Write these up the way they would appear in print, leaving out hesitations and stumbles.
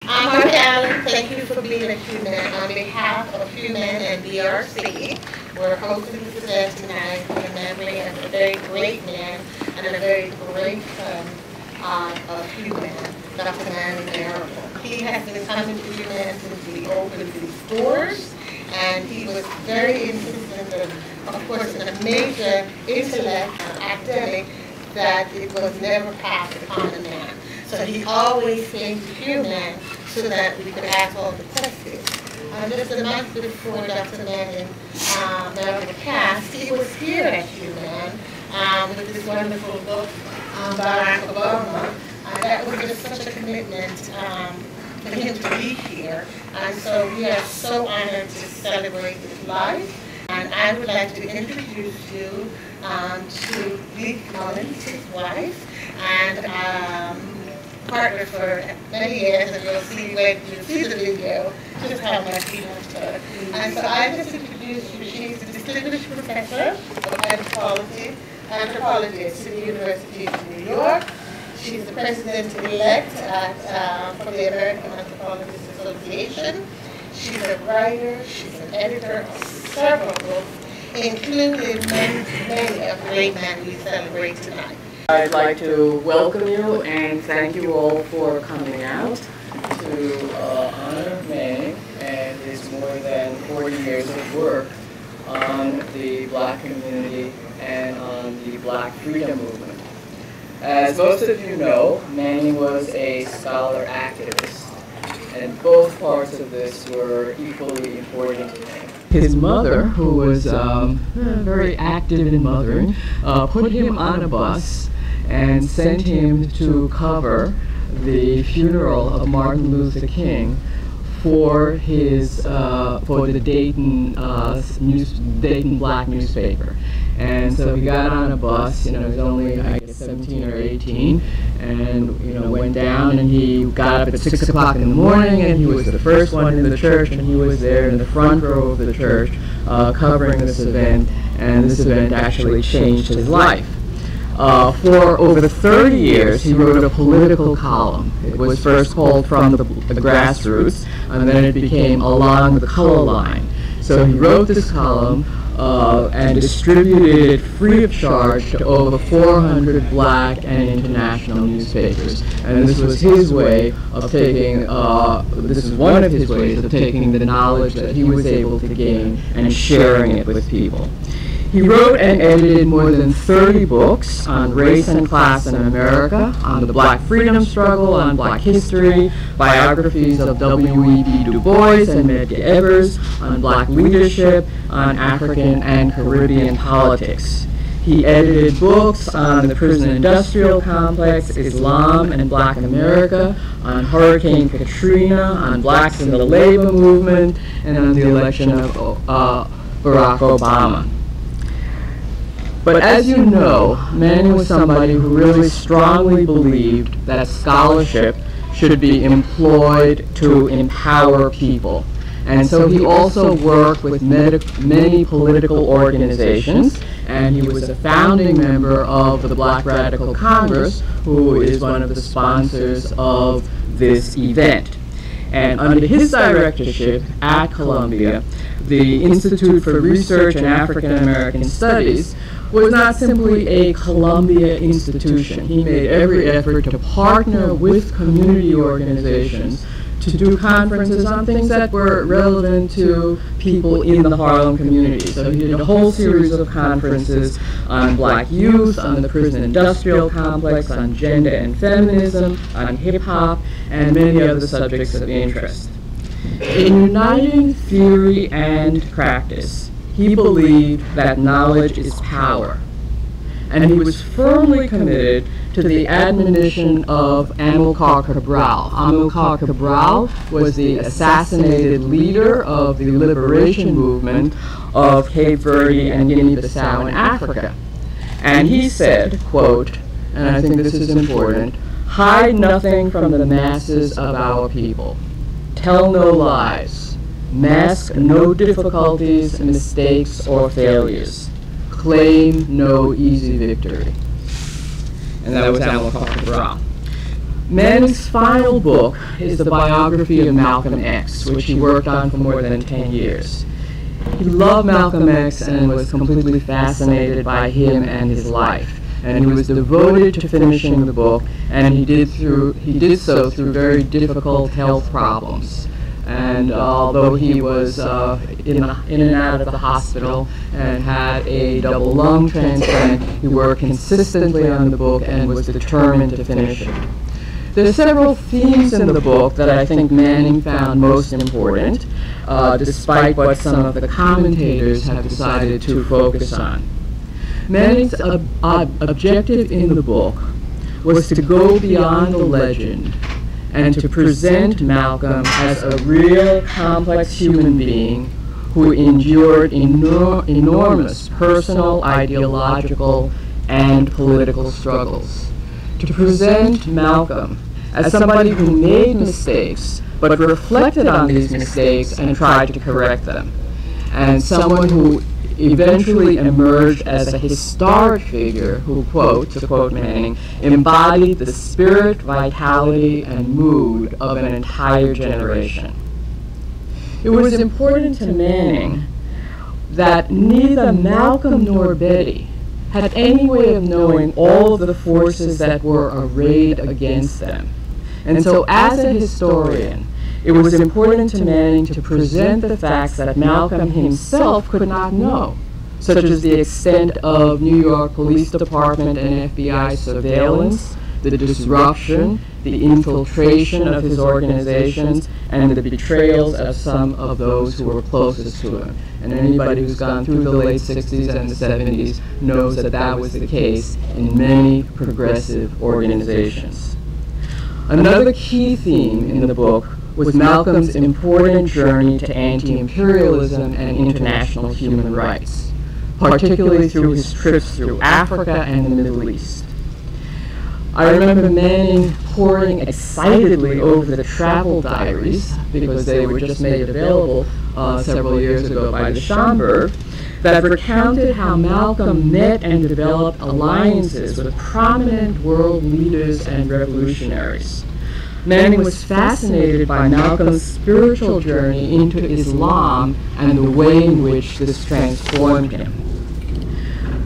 I'm Mark Allen. Thank you for being a Hue-Man. On behalf of Hue-Man and BRC, we're hosting this event tonight in memory of a very great man and a very great friend of Hue-Man, Dr. Manning Marable. He has been coming to Hue-Man since we opened these doors, and he was very insistent that, of course, in a major intellect and academic, that it was never past the common man. So he always came to Hue-Man so that we could ask all the questions. Just a month before Dr. Manning Marable passed, he was here at Hue-Man with this wonderful book, Barack Obama. That was just such a commitment for him to be here. And so we are so honored to celebrate his life. And I would like to introduce you to Leith Mullins, his wife, and partner for many years, and you'll see when you see the video just how much he knows her. And so I just introduced you. She's a distinguished professor of anthropology at City University of New York. She's the president-elect for the American Anthropologists Association. She's a writer. She's an editor of several books, including many of the great men we celebrate tonight. I'd like to welcome you and thank you all for coming out to honor Manning and his more than 40 years of work on the Black community and on the Black freedom movement. As most of you know, Manning was a scholar activist, and both parts of this were equally important to him. His mother, who was very active in mothering, put him on a bus and sent him to cover the funeral of Martin Luther King for his for the Dayton Black newspaper. And so he got on a bus, he was only I guess 17 or 18, and went down, and he got up at 6 o'clock in the morning, and he was the first one in the church, and he was there in the front row of the church covering this event, and this event actually changed his life. For over 30 years, he wrote a political column. It was first called From the Grassroots, and then it became Along the Color Line. So he wrote this column and distributed it free of charge to over 400 Black and international newspapers. And this was his way of taking, this is one of his ways of taking the knowledge that he was able to gain and sharing it with people. He wrote and edited more than 30 books on race and class in America, on the Black freedom struggle, on Black history, biographies of W.E.B. Du Bois and Medgar Evers, on Black leadership, on African and Caribbean politics. He edited books on the prison industrial complex, Islam and Black America, on Hurricane Katrina, on blacks in the labor movement, and on the election of Barack Obama. But as you know, Manning was somebody who really strongly believed that scholarship should be employed to empower people. And so he also worked with many political organizations, and he was a founding member of the Black Radical Congress, who is one of the sponsors of this event. And under his directorship at Columbia, the Institute for Research in African American Studies was not simply a Columbia institution. He made every effort to partner with community organizations to do conferences on things that were relevant to people in the Harlem community. So he did a whole series of conferences on Black youth, on the prison industrial complex, on gender and feminism, on hip-hop, and many other subjects of interest. In uniting theory and practice, he believed that knowledge is power, and he was firmly committed to the admonition of Amilcar Cabral. Amilcar Cabral was the assassinated leader of the liberation movement of Cape Verde and Guinea-Bissau in Africa. And he said, quote, and I think this is important, "Hide nothing from the masses of our people. Tell no lies. Mask no difficulties, mistakes, or failures. Claim no easy victory." And that was Amilcar Cabral. Manning's final book is the biography of Malcolm X, which he worked on for more than 10 years. He loved Malcolm X and was completely fascinated by him and his life. And he was devoted to finishing the book, and he did so through very difficult health problems. And although he was in and out of the hospital and had a double lung transplant, he worked consistently on the book and was determined to finish it. There are several themes in the book that I think Manning found most important, despite what some of the commentators have decided to focus on. Manning's objective in the book was to go beyond the legend and to present Malcolm as a real, complex human being who endured enormous personal, ideological, and political struggles. To present Malcolm as somebody who made mistakes, but reflected on these mistakes and tried to correct them, and someone who eventually emerged as a historic figure who, quote, to quote Manning, embodied the spirit, vitality, and mood of an entire generation. It was important to Manning that neither Malcolm nor Betty had any way of knowing all of the forces that were arrayed against them. And so as a historian, it was important to Manning to present the facts that Malcolm himself could not know, such as the extent of New York Police Department and FBI surveillance, the disruption, the infiltration of his organizations, and the betrayals of some of those who were closest to him. And anybody who's gone through the late 60s and the 70s knows that that was the case in many progressive organizations. Another key theme in the book was Malcolm's important journey to anti-imperialism and international human rights, particularly through his trips through Africa and the Middle East. I remember Manning poring excitedly over the travel diaries, because they were just made available several years ago by the Schomburg, that recounted how Malcolm met and developed alliances with prominent world leaders and revolutionaries. Manning was fascinated by Malcolm's spiritual journey into Islam and the way in which this transformed him.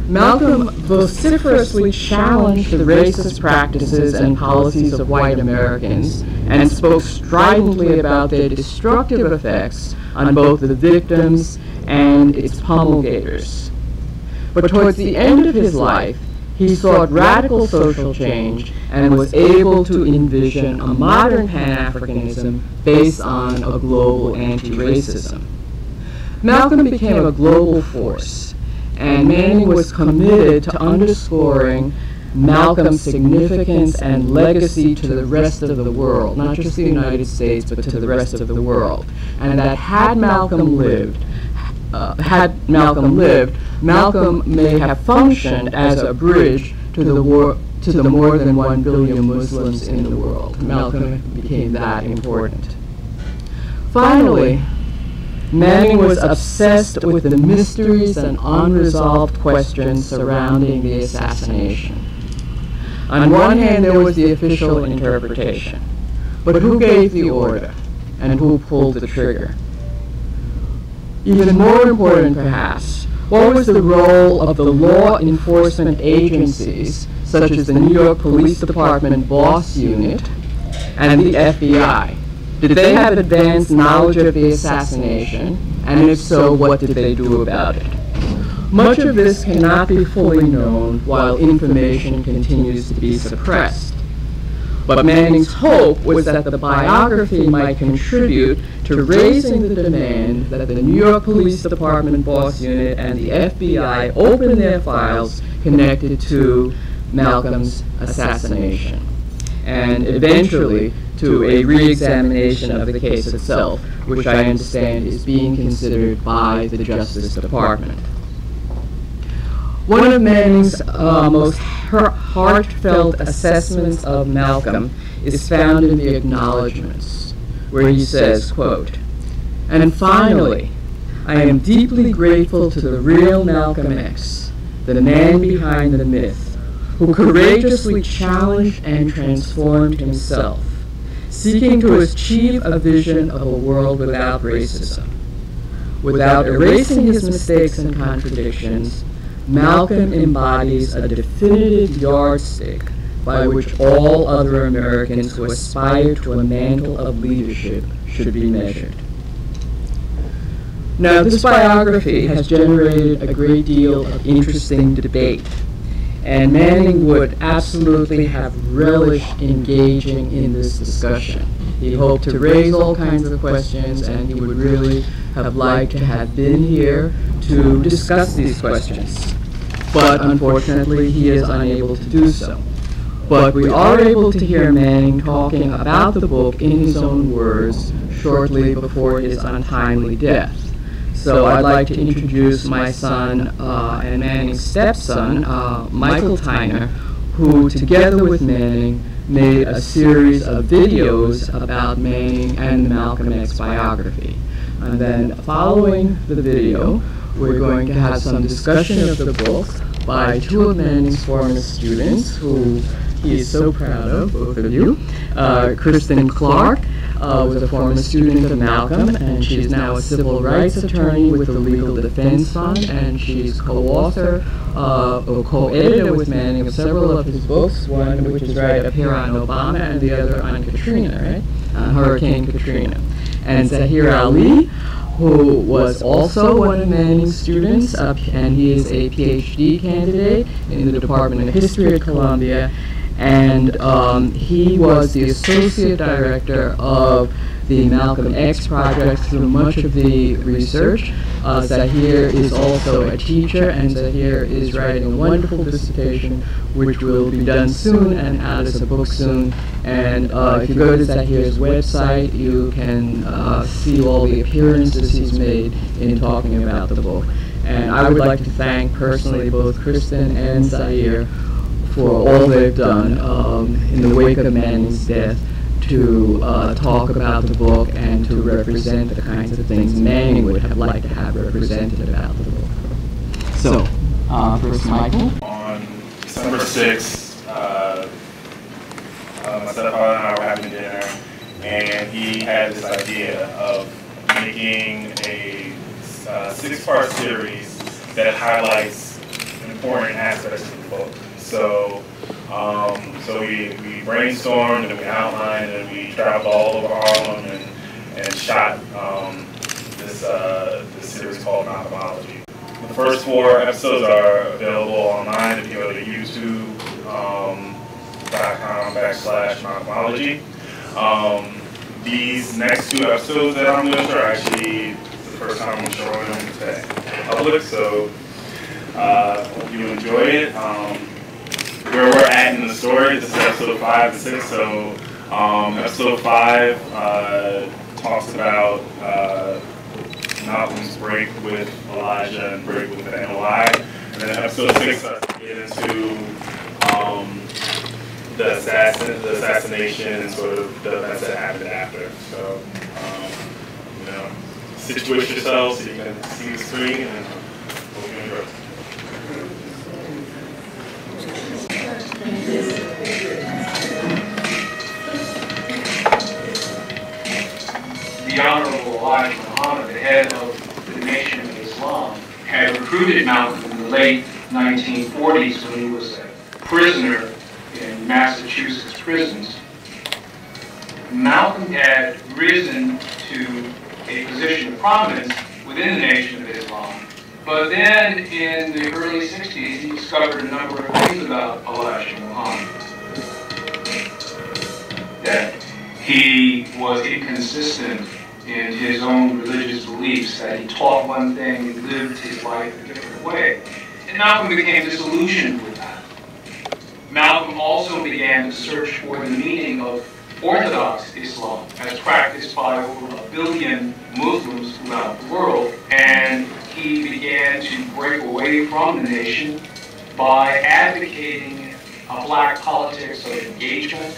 Malcolm vociferously challenged the racist practices and policies of white Americans and spoke stridently about their destructive effects on both the victims and its promulgators. But towards the end of his life, he sought radical social change and was able to envision a modern Pan-Africanism based on a global anti-racism. Malcolm became a global force, and Manning was committed to underscoring Malcolm's significance and legacy to the rest of the world, not just the United States, but to the rest of the world. And that had Malcolm lived, Malcolm may have functioned as a bridge to the more than 1 billion Muslims in the world. Malcolm became that important. Finally, Manning was obsessed with the mysteries and unresolved questions surrounding the assassination. On one hand, there was the official interpretation, but who gave the order and who pulled the trigger? Even more important, perhaps, what was the role of the law enforcement agencies, such as the New York Police Department Boss Unit and the FBI? Did they have advanced knowledge of the assassination, and if so, what did they do about it? Much of this cannot be fully known while information continues to be suppressed. But Manning's hope was that the biography might contribute to raising the demand that the New York Police Department Boss Unit and the FBI open their files connected to Malcolm's assassination, and eventually to a re-examination of the case itself, which I understand is being considered by the Justice Department. One of Manning's most heartfelt assessments of Malcolm is found in the acknowledgments, where he says, quote, "And finally, I am deeply grateful to the real Malcolm X, the man behind the myth, who courageously challenged and transformed himself, seeking to achieve a vision of a world without racism. Without erasing his mistakes and contradictions, Malcolm embodies a definitive yardstick by which all other Americans who aspire to a mantle of leadership should be measured. Now, this biography has generated a great deal of interesting debate, and Manning would absolutely have relished engaging in this discussion. He hoped to raise all kinds of questions, and he would really have liked to have been here to discuss these questions. But unfortunately, he is unable to do so. But we are able to hear Manning talking about the book in his own words shortly before his untimely death. So I'd like to introduce my son and Manning's stepson, Michael Tyner, who together with Manning made a series of videos about Manning and the Malcolm X biography. And then following the video, we're going to have some discussion of the book by two of Manning's former students who he is so proud of, both of you. Kristen and Clarke was a former student of Malcolm, and she's now a civil rights attorney with the Legal Defense Fund, and she's co-author or co-editor with Manning of several of his books, one which is right up here on Obama and the other on Katrina, right? On Hurricane Katrina. And Zaheer Ali, who was also one of Manning's students, and he is a PhD candidate in the Department of History at Columbia, and he was the associate director of the Malcolm X project through much of the research. Zaheer is also a teacher, and Zaheer is writing a wonderful dissertation which will be done soon and out as a book soon. And if you go to Zaheer's website, you can see all the appearances he's made in talking about the book. And I would like to thank personally both Kristen and Zaheer for all they've done in the wake of Manning's death to talk about the book and to represent the kinds of things Manning would have liked to have represented about the book. So, first Michael. On December 6th, my stepfather and I were having dinner, and he had this idea of making a 6-part series that highlights important aspects of the book. So, so we brainstormed and we outlined and we traveled all over Harlem and shot this series called Malcolmology. The first 4 episodes are available online if you go to youtube.com/Malcolmology. These next 2 episodes that I'm going to show are actually the first time I'm showing them to the public, so hope you enjoy it. Where we're at in the story, this is episode 5 and 6. So episode 5 talks about Malcolm's break with Elijah and break with the NOI. And then episode 6 starts to get into the assassination and sort of the events that happened after. So, you know, situate yourself so you can see the screen and hope you enjoy it. The Honorable Elijah Muhammad, the head of the Nation of Islam, had recruited Malcolm in the late 1940s when he was a prisoner in Massachusetts prisons. Malcolm had risen to a position of prominence within the Nation of Islam. But then in the early 60s, he discovered a number of things about Elijah Muhammad. That he was inconsistent in his own religious beliefs, that he taught one thing and lived his life a different way. And Malcolm became disillusioned with that. Malcolm also began to search for the meaning of Orthodox Islam as practiced by over 1 billion Muslims throughout the world, and he began to break away from the nation by advocating a black politics of engagement.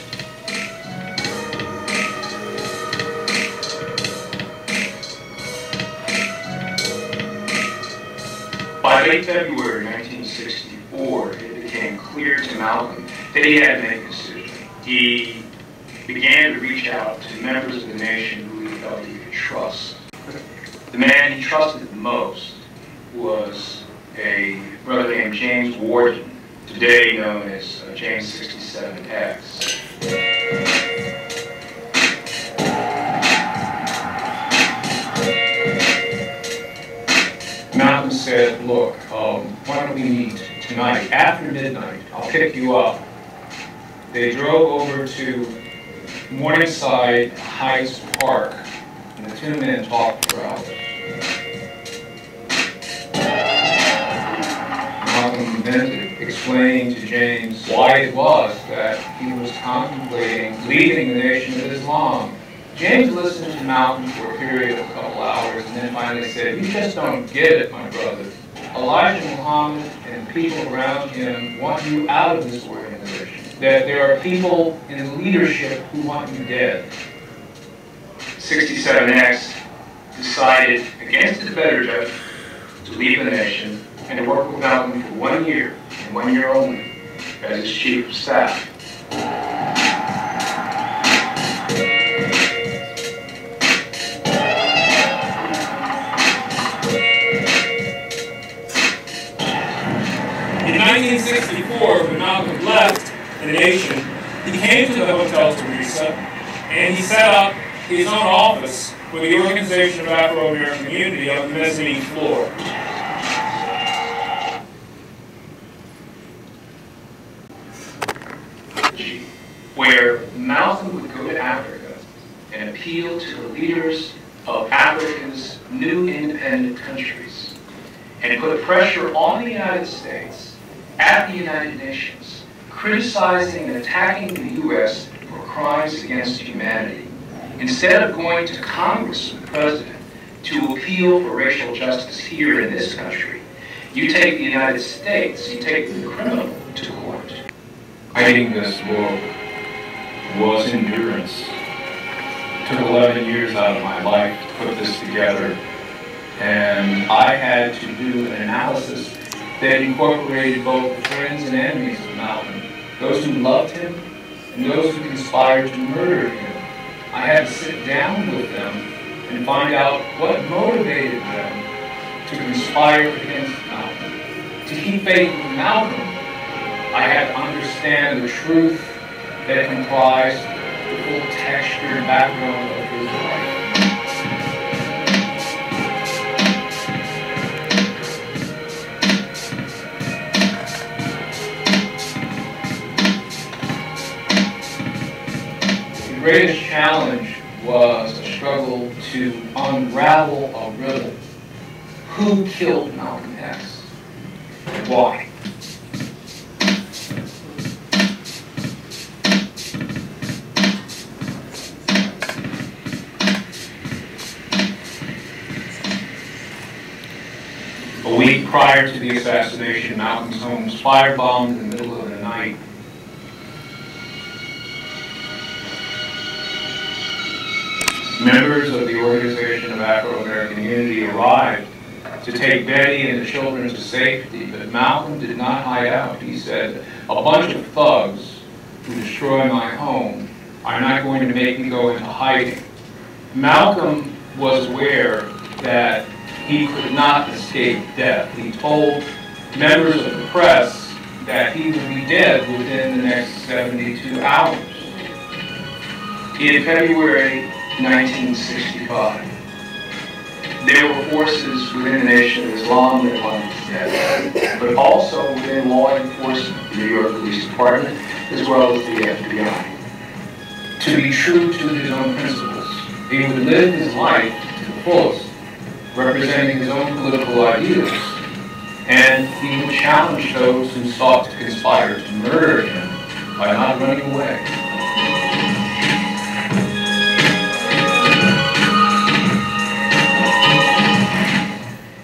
By late February 1964, it became clear to Malcolm that he had to make a decision. He began to reach out to members of the nation who he felt he could trust. The man he trusted the most was a brother named James Warden, today known as James 67X. Malcolm said, look, why don't we meet tonight, after midnight, I'll pick you up. They drove over to Morningside Heights Park, and the two men talked for hours. Malcolm vented, explaining to James why it was that he was contemplating leaving the Nation of Islam. James listened to Malcolm for a period of a couple hours and then finally said, you just don't get it, my brother. Elijah Muhammad and people around him want you out of this organization. That there are people in leadership who want you dead. 67X decided, against his better judgment, to leave the nation and to work with Malcolm for 1 year, and 1 year only, as his chief of staff. In 1964, when Malcolm left the nation, he came to the Hotel Teresa and he set up his own office with the Organization of Afro-American Community on the mezzanine floor. Where Malcolm would go to Africa and appeal to the leaders of Africa's new independent countries and put pressure on the United States at the United Nations, criticizing and attacking the U.S. for crimes against humanity. Instead of going to Congress and the President to appeal for racial justice here in this country, you take the United States, you take the criminal to court. Writing this book was endurance. It took 11 years out of my life to put this together, and I had to do an analysis that incorporated both the friends and enemies of Malcolm, those who loved him and those who conspired to murder him. I had to sit down with them and find out what motivated them to conspire against Malcolm. To keep faith with Malcolm, I had to understand the truth that comprised the full texture and background of his life. The greatest challenge was a struggle to unravel a riddle. Who killed Malcolm X? And why? A week prior to the assassination, Malcolm's home was firebombed in the middle of the night. Members of the Organization of Afro-American Unity arrived to take Betty and the children to safety, but Malcolm did not hide out. He said, a bunch of thugs who destroy my home are not going to make me go into hiding. Malcolm was aware that he could not escape death. He told members of the press that he would be dead within the next 72 hours. In February 1965, there were forces within the Nation of Islam that wanted his death, but also within law enforcement, the New York Police Department, as well as the FBI. To be true to his own principles, he would live his life to the fullest, representing his own political ideals, and he would challenge those who sought to conspire to murder him by not running away.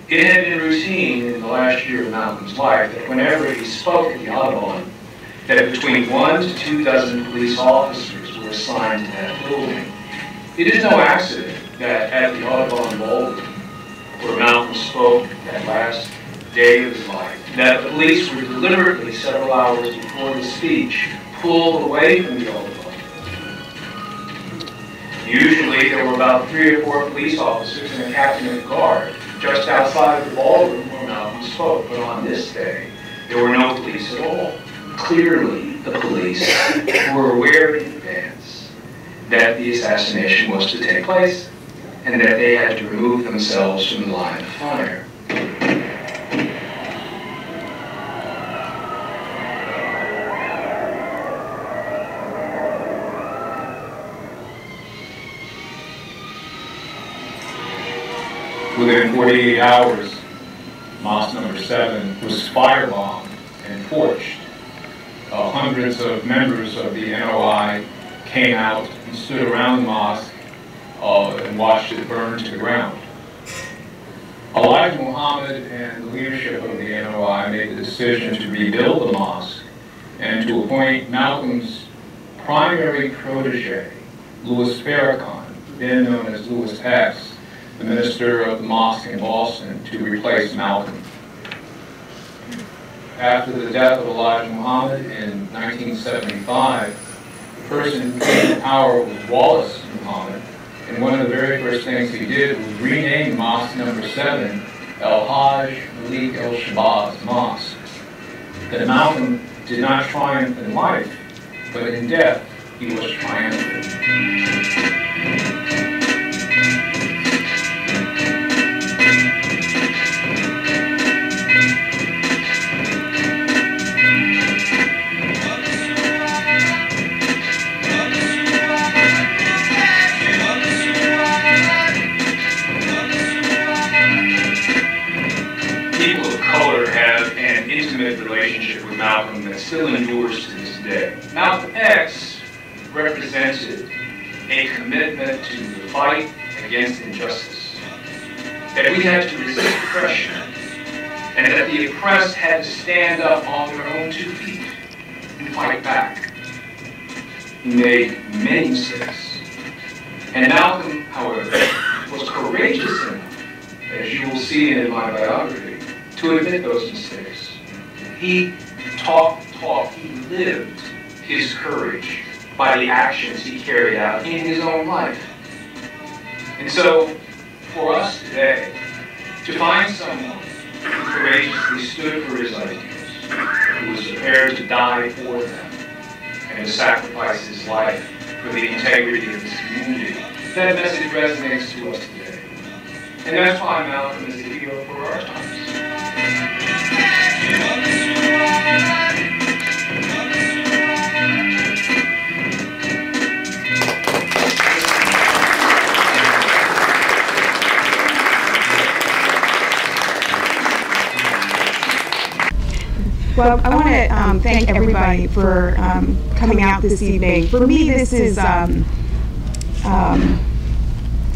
It had been routine in the last year of Malcolm's life that whenever he spoke at the Audubon, that between 1 to 2 dozen police officers were assigned to that building. It is no accident that at the Audubon Ballroom, where Malcolm spoke that last day of his life, that the police were deliberately, several hours before the speech, pulled away from the Oval. Usually there were about 3 or 4 police officers and a captain of the guard just outside the ballroom where Malcolm spoke. But on this day, there were no police at all. Clearly, the police were aware in advance that the assassination was to take place and that they had to remove themselves from the line of fire. Within 48 hours, Mosque number 7 was firebombed and torched. Hundreds of members of the NOI came out and stood around the mosque and watched it burn to the ground. Elijah Muhammad and the leadership of the NOI made the decision to rebuild the mosque and to appoint Malcolm's primary protege, Louis Farrakhan, then known as Louis X, the minister of the mosque in Boston, to replace Malcolm. After the death of Elijah Muhammad in 1975, the person who came to power was Wallace Muhammad, and one of the very first things he did was rename Mosque number 7 El-Hajj Malik El-Shabazz Mosque. That Malcolm did not triumph in life, but in death he was triumphant. Relationship with Malcolm that still endures to this day. Malcolm X represented a commitment to the fight against injustice, that we had to resist oppression, and that the oppressed had to stand up on their own 2 feet and fight back. He made many mistakes, and Malcolm, however, was courageous enough, as you will see in my biography, to admit those mistakes. He talked, he lived his courage by the actions he carried out in his own life. And so, for us today, to find someone who courageously stood for his ideas, who was prepared to die for them, and to sacrifice his life for the integrity of this community, that message resonates to us today. And that's why Malcolm is the hero for our times. Well, I want to thank everybody for coming out this evening. For me, this is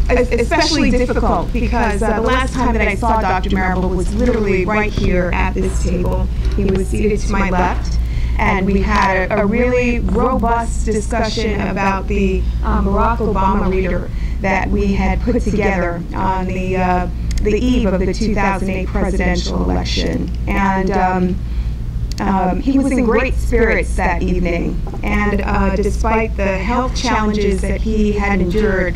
especially difficult because the last time that I saw Dr. Marable was literally right here at this table. He was seated to my left, and we had a really robust discussion about the Barack Obama reader that we had put together on the eve of the 2008 presidential election. And he was in great spirits that evening, and despite the health challenges that he had endured,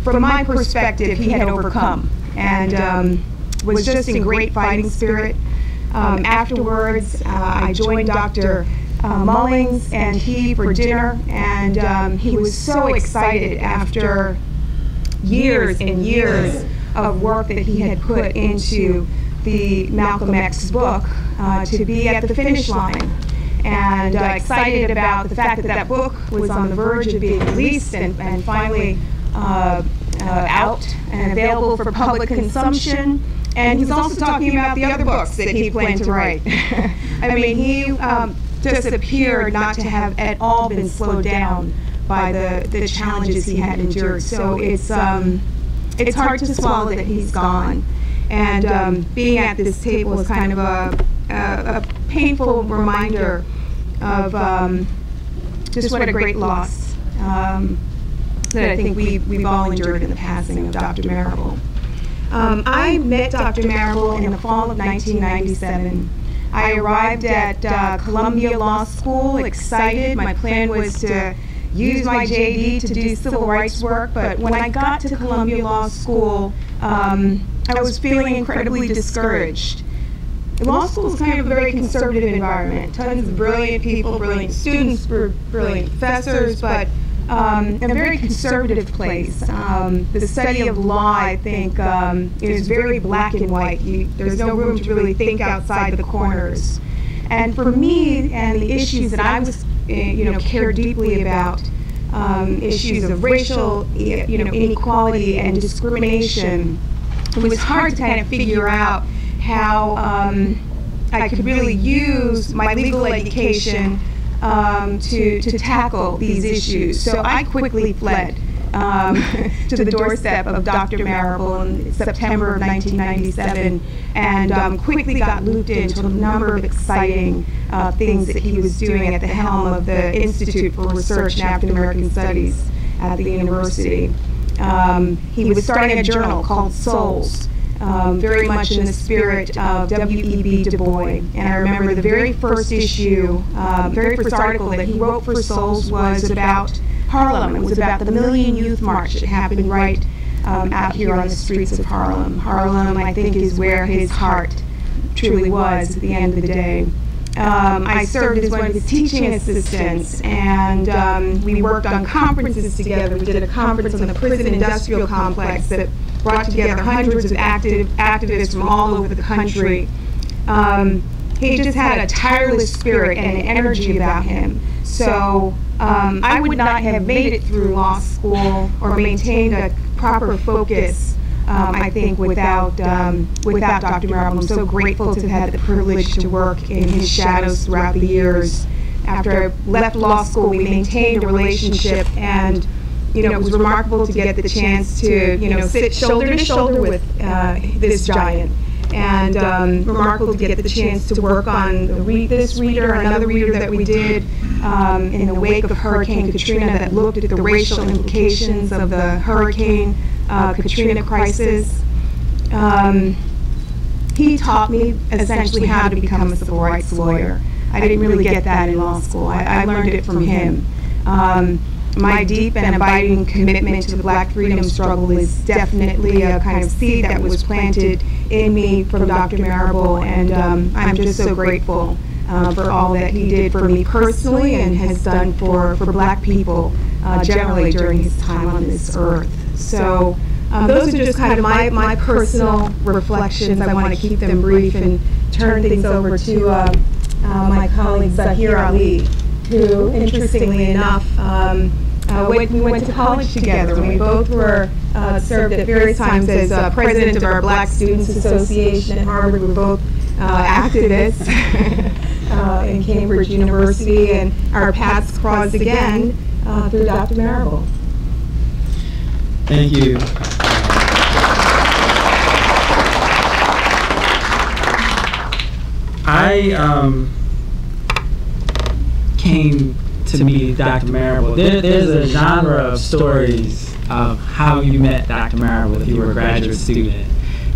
from my perspective, he had overcome and was just in great fighting spirit. Afterwards, I joined Dr. Mullins and he for dinner, and he was so excited after years and years of work that he had put into the Malcolm X book to be at the finish line, and excited about the fact that that book was on the verge of being released and finally out and available for public consumption. And he's also talking about the other books that he planned to write. I mean, he just appeared not to have at all been slowed down by the challenges he had endured. So it's hard to swallow that he's gone. And being at this table is kind of a painful reminder of just what a great loss that I think we've all endured in the passing of Dr. Marable. I met Dr. Marable in the fall of 1997. I arrived at Columbia Law School excited. My plan was to use my JD to do civil rights work, but when I got to Columbia Law School, I was feeling incredibly discouraged. Law school is kind of a very conservative environment. Tons of brilliant people, brilliant students, brilliant professors, but a very conservative place. The study of law, I think, is very black and white. There's no room to really think outside the corners. And for me, and the issues that I was, care deeply about, issues of racial, inequality and discrimination, it was hard to kind of figure out how I could really use my legal education to tackle these issues. So I quickly fled to the doorstep of Dr. Marable in September of 1997 and quickly got looped into a number of exciting things that he was doing at the helm of the Institute for Research in African American Studies at the university. He was starting a journal called Souls, very much in the spirit of W.E.B. Du Bois. And I remember the very first issue, very first article that he wrote for Souls was about Harlem. It was about the Million Youth March that happened right out here on the streets of Harlem. Harlem, I think, is where his heart truly was at the end of the day. I served as one of his teaching assistants, and we worked on conferences together. We did a conference on the prison industrial complex that brought together hundreds of activists from all over the country. He just had a tireless spirit and an energy about him. So I would not have made it through law school or maintained a proper focus, I think, without Dr. Marable. I'm so grateful to have had the privilege to work in his shadows throughout the years. After I left law school, we maintained a relationship, and it was remarkable to get the chance to sit shoulder to shoulder with this giant, and remarkable to get the chance to work on this reader, another reader that we did in the wake of Hurricane Katrina that looked at the racial implications of the Hurricane Katrina crisis. He taught me essentially how to become a civil rights lawyer. I didn't really get that in law school. I learned it from him. My deep and abiding commitment to the Black freedom struggle is definitely a kind of seed that was planted in me from Dr. Marable, and I'm just so grateful for all that he did for me personally and has done for Black people generally during his time on this earth. So those are just kind of my personal reflections. I want to keep them brief and turn things over to my colleague Zaheer Ali, who, interestingly enough, we went to college together, and we both were served at various times as president of our Black Students Association at Harvard. We were both activists in Cambridge University, and our paths crossed again through Dr. Marable. Thank you. I came to meet Dr. Marable. There's a genre of stories of how you met Dr. Marable if you were a graduate student.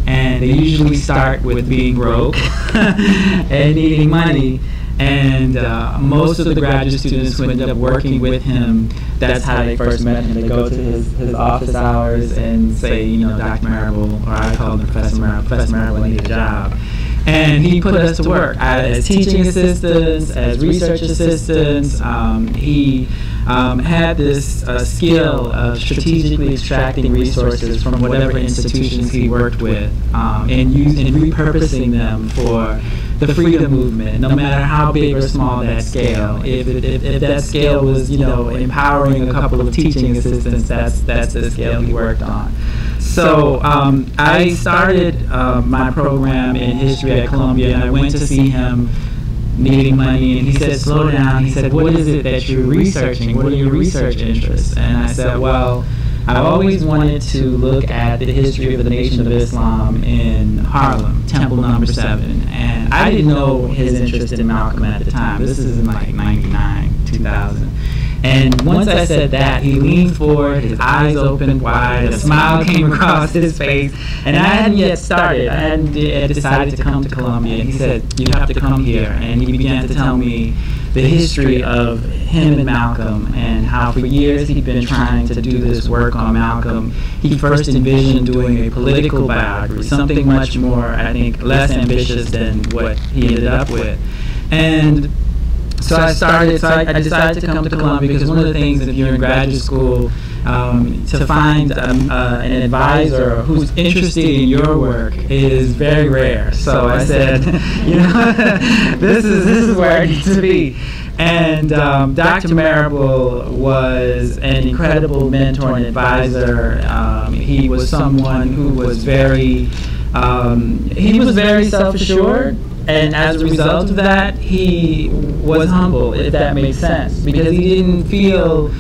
And they usually start with being broke and needing money. And most of the graduate students who ended up working with him, that's how they first met him. They go to his office hours and say, Dr. Marable, or I call him Professor Marable, I need a job. And he put us to work as teaching assistants, as research assistants. He had this skill of strategically extracting resources from whatever institutions he worked with and repurposing them for the freedom movement, no matter how big or small that scale. If that scale was, empowering a couple of teaching assistants, that's the scale he worked on. So I started my program in history at Columbia, and I went to see him needing money, and he said, slow down. He said, what is it that you're researching? What are your research interests? And I said, well, I've always wanted to look at the history of the Nation of Islam in Harlem, Temple Number 7. And I didn't know his interest in Malcolm at the time. This is in like 99, 2000. And once I said that, he leaned forward, his eyes opened wide, a smile came across his face, and I hadn't yet started. I hadn't decided to come to Columbia. And he said, "You have to come here." And he began to tell me the history of him and Malcolm, and how for years he'd been trying to do this work on Malcolm. He first envisioned doing a political biography, something much more, I think, less ambitious than what he ended up with. And so I decided to come to Columbia, because one of the things, if you're in graduate school, to find an advisor who's interested in your work is very rare. So I said, you know, this is where I need to be. And Dr. Marable was an incredible mentor and advisor. He was someone who was very self-assured. And as a result of that, he was humble, if that makes sense, because he didn't feel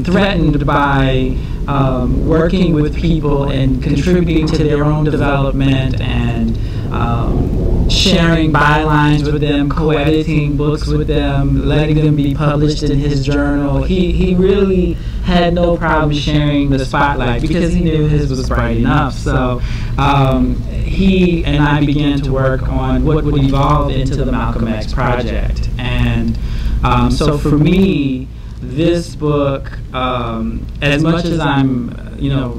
threatened by working with people and contributing to their own development and sharing bylines with them, co-editing books with them, letting them be published in his journal. He really had no problem sharing the spotlight because he knew his was bright enough. So he and I began to work on what would evolve into the Malcolm X project. And so for me, this book, as much as I'm,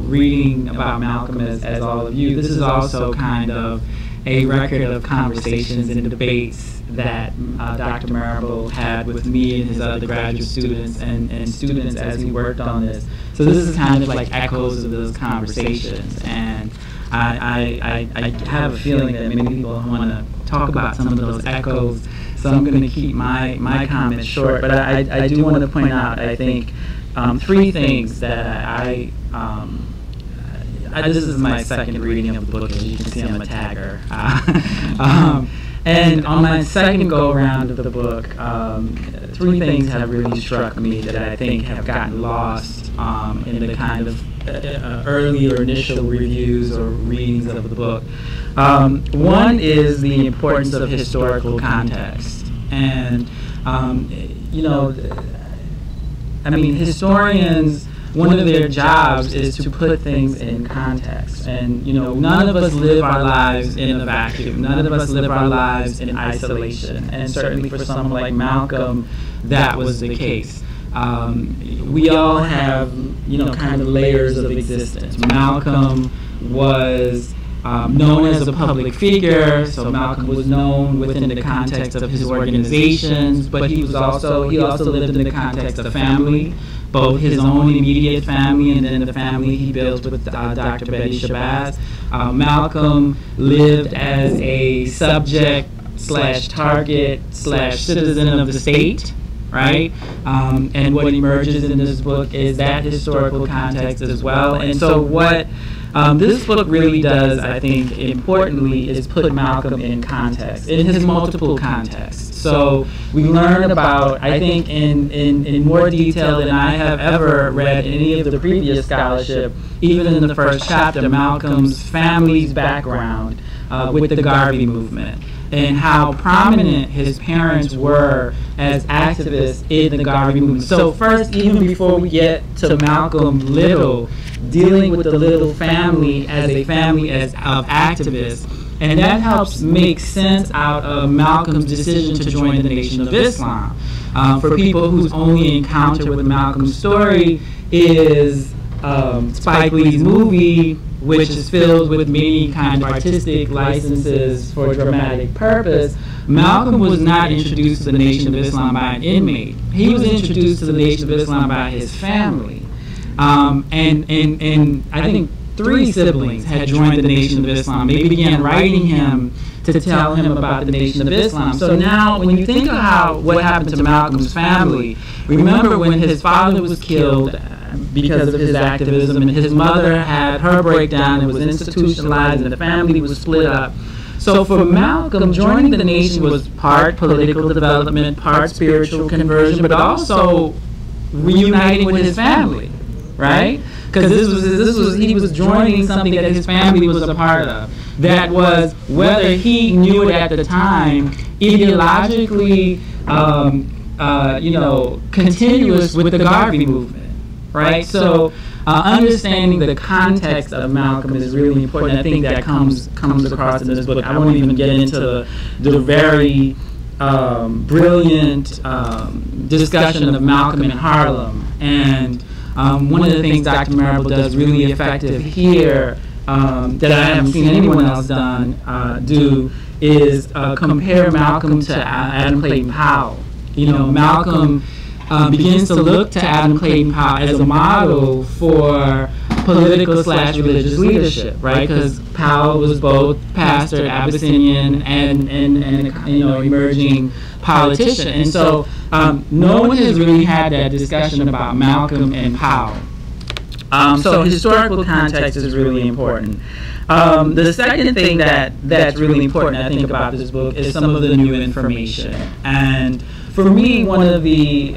reading about Malcolm as all of you, this is also kind of a record of conversations and debates that Dr. Marable had with me and his other graduate students and students as he worked on this. So this is kind of like echoes of those conversations. And I have a feeling that many people want to talk about some of those echoes, so I'm going to keep my comments short. But I do want to point out, I think, three things that this is my second reading of the book. As you can see, I'm a tagger. And on my second go-around of the book, three things have really struck me that I think have gotten lost in the kind of early or initial reviews or readings of the book. One is the importance of historical context. And, historians, one of their jobs is to put things in context. And, none of us live our lives in a vacuum. None of us live our lives in isolation. And certainly for someone like Malcolm, that was the case. We all have, kind of layers of existence. Malcolm was known as a public figure, so Malcolm was known within the context of his organizations, but he also lived in the context of family, both his own immediate family and then the family he built with Dr. Betty Shabazz. Malcolm lived as a subject / target / citizen of the state, right? And what emerges in this book is that historical context as well. And so what this book really does, I think, importantly, is put Malcolm in context, in his multiple contexts. So we learn about, I think, in more detail than I have ever read any of the previous scholarship, even in the first chapter, Malcolm's family's background with the Garvey movement, and how prominent his parents were as activists in the Garvey movement. So first, even before we get to Malcolm Little, dealing with the Little family as a family of activists, and that helps make sense out of Malcolm's decision to join the Nation of Islam. For people whose only encounter with Malcolm's story is Spike Lee's movie, which is filled with many kind of artistic licenses for dramatic purpose, Malcolm was not introduced to the Nation of Islam by an inmate. He was introduced to the Nation of Islam by his family. And I think 3 siblings had joined the Nation of Islam. They began writing him to tell him about the Nation of Islam. So now, when you think of what happened to Malcolm's family, remember when his father was killed because of his activism, and his mother had her breakdown and was institutionalized, and the family was split up. So for Malcolm, joining the Nation was part political development, part spiritual conversion, but also reuniting with his family, right? Because he was joining something that his family was a part of. That was, whether he knew it at the time, ideologically continuous with the Garvey movement, right? So understanding the context of Malcolm is really important. I think that comes across in this book. I won't even get into the very brilliant discussion of Malcolm in Harlem. And one of the things Dr. Marable does really effective here that I haven't seen anyone else do is compare Malcolm to Adam Clayton Powell. Malcolm begins to look to Adam Clayton Powell as a model for political/religious leadership, right? Because Powell was both pastor, Abyssinian, and emerging politician. And so no one has really had that discussion about Malcolm and Powell. So historical context is really important. The second thing that's really important, I think, about this book is some of the new information. And for me, one of the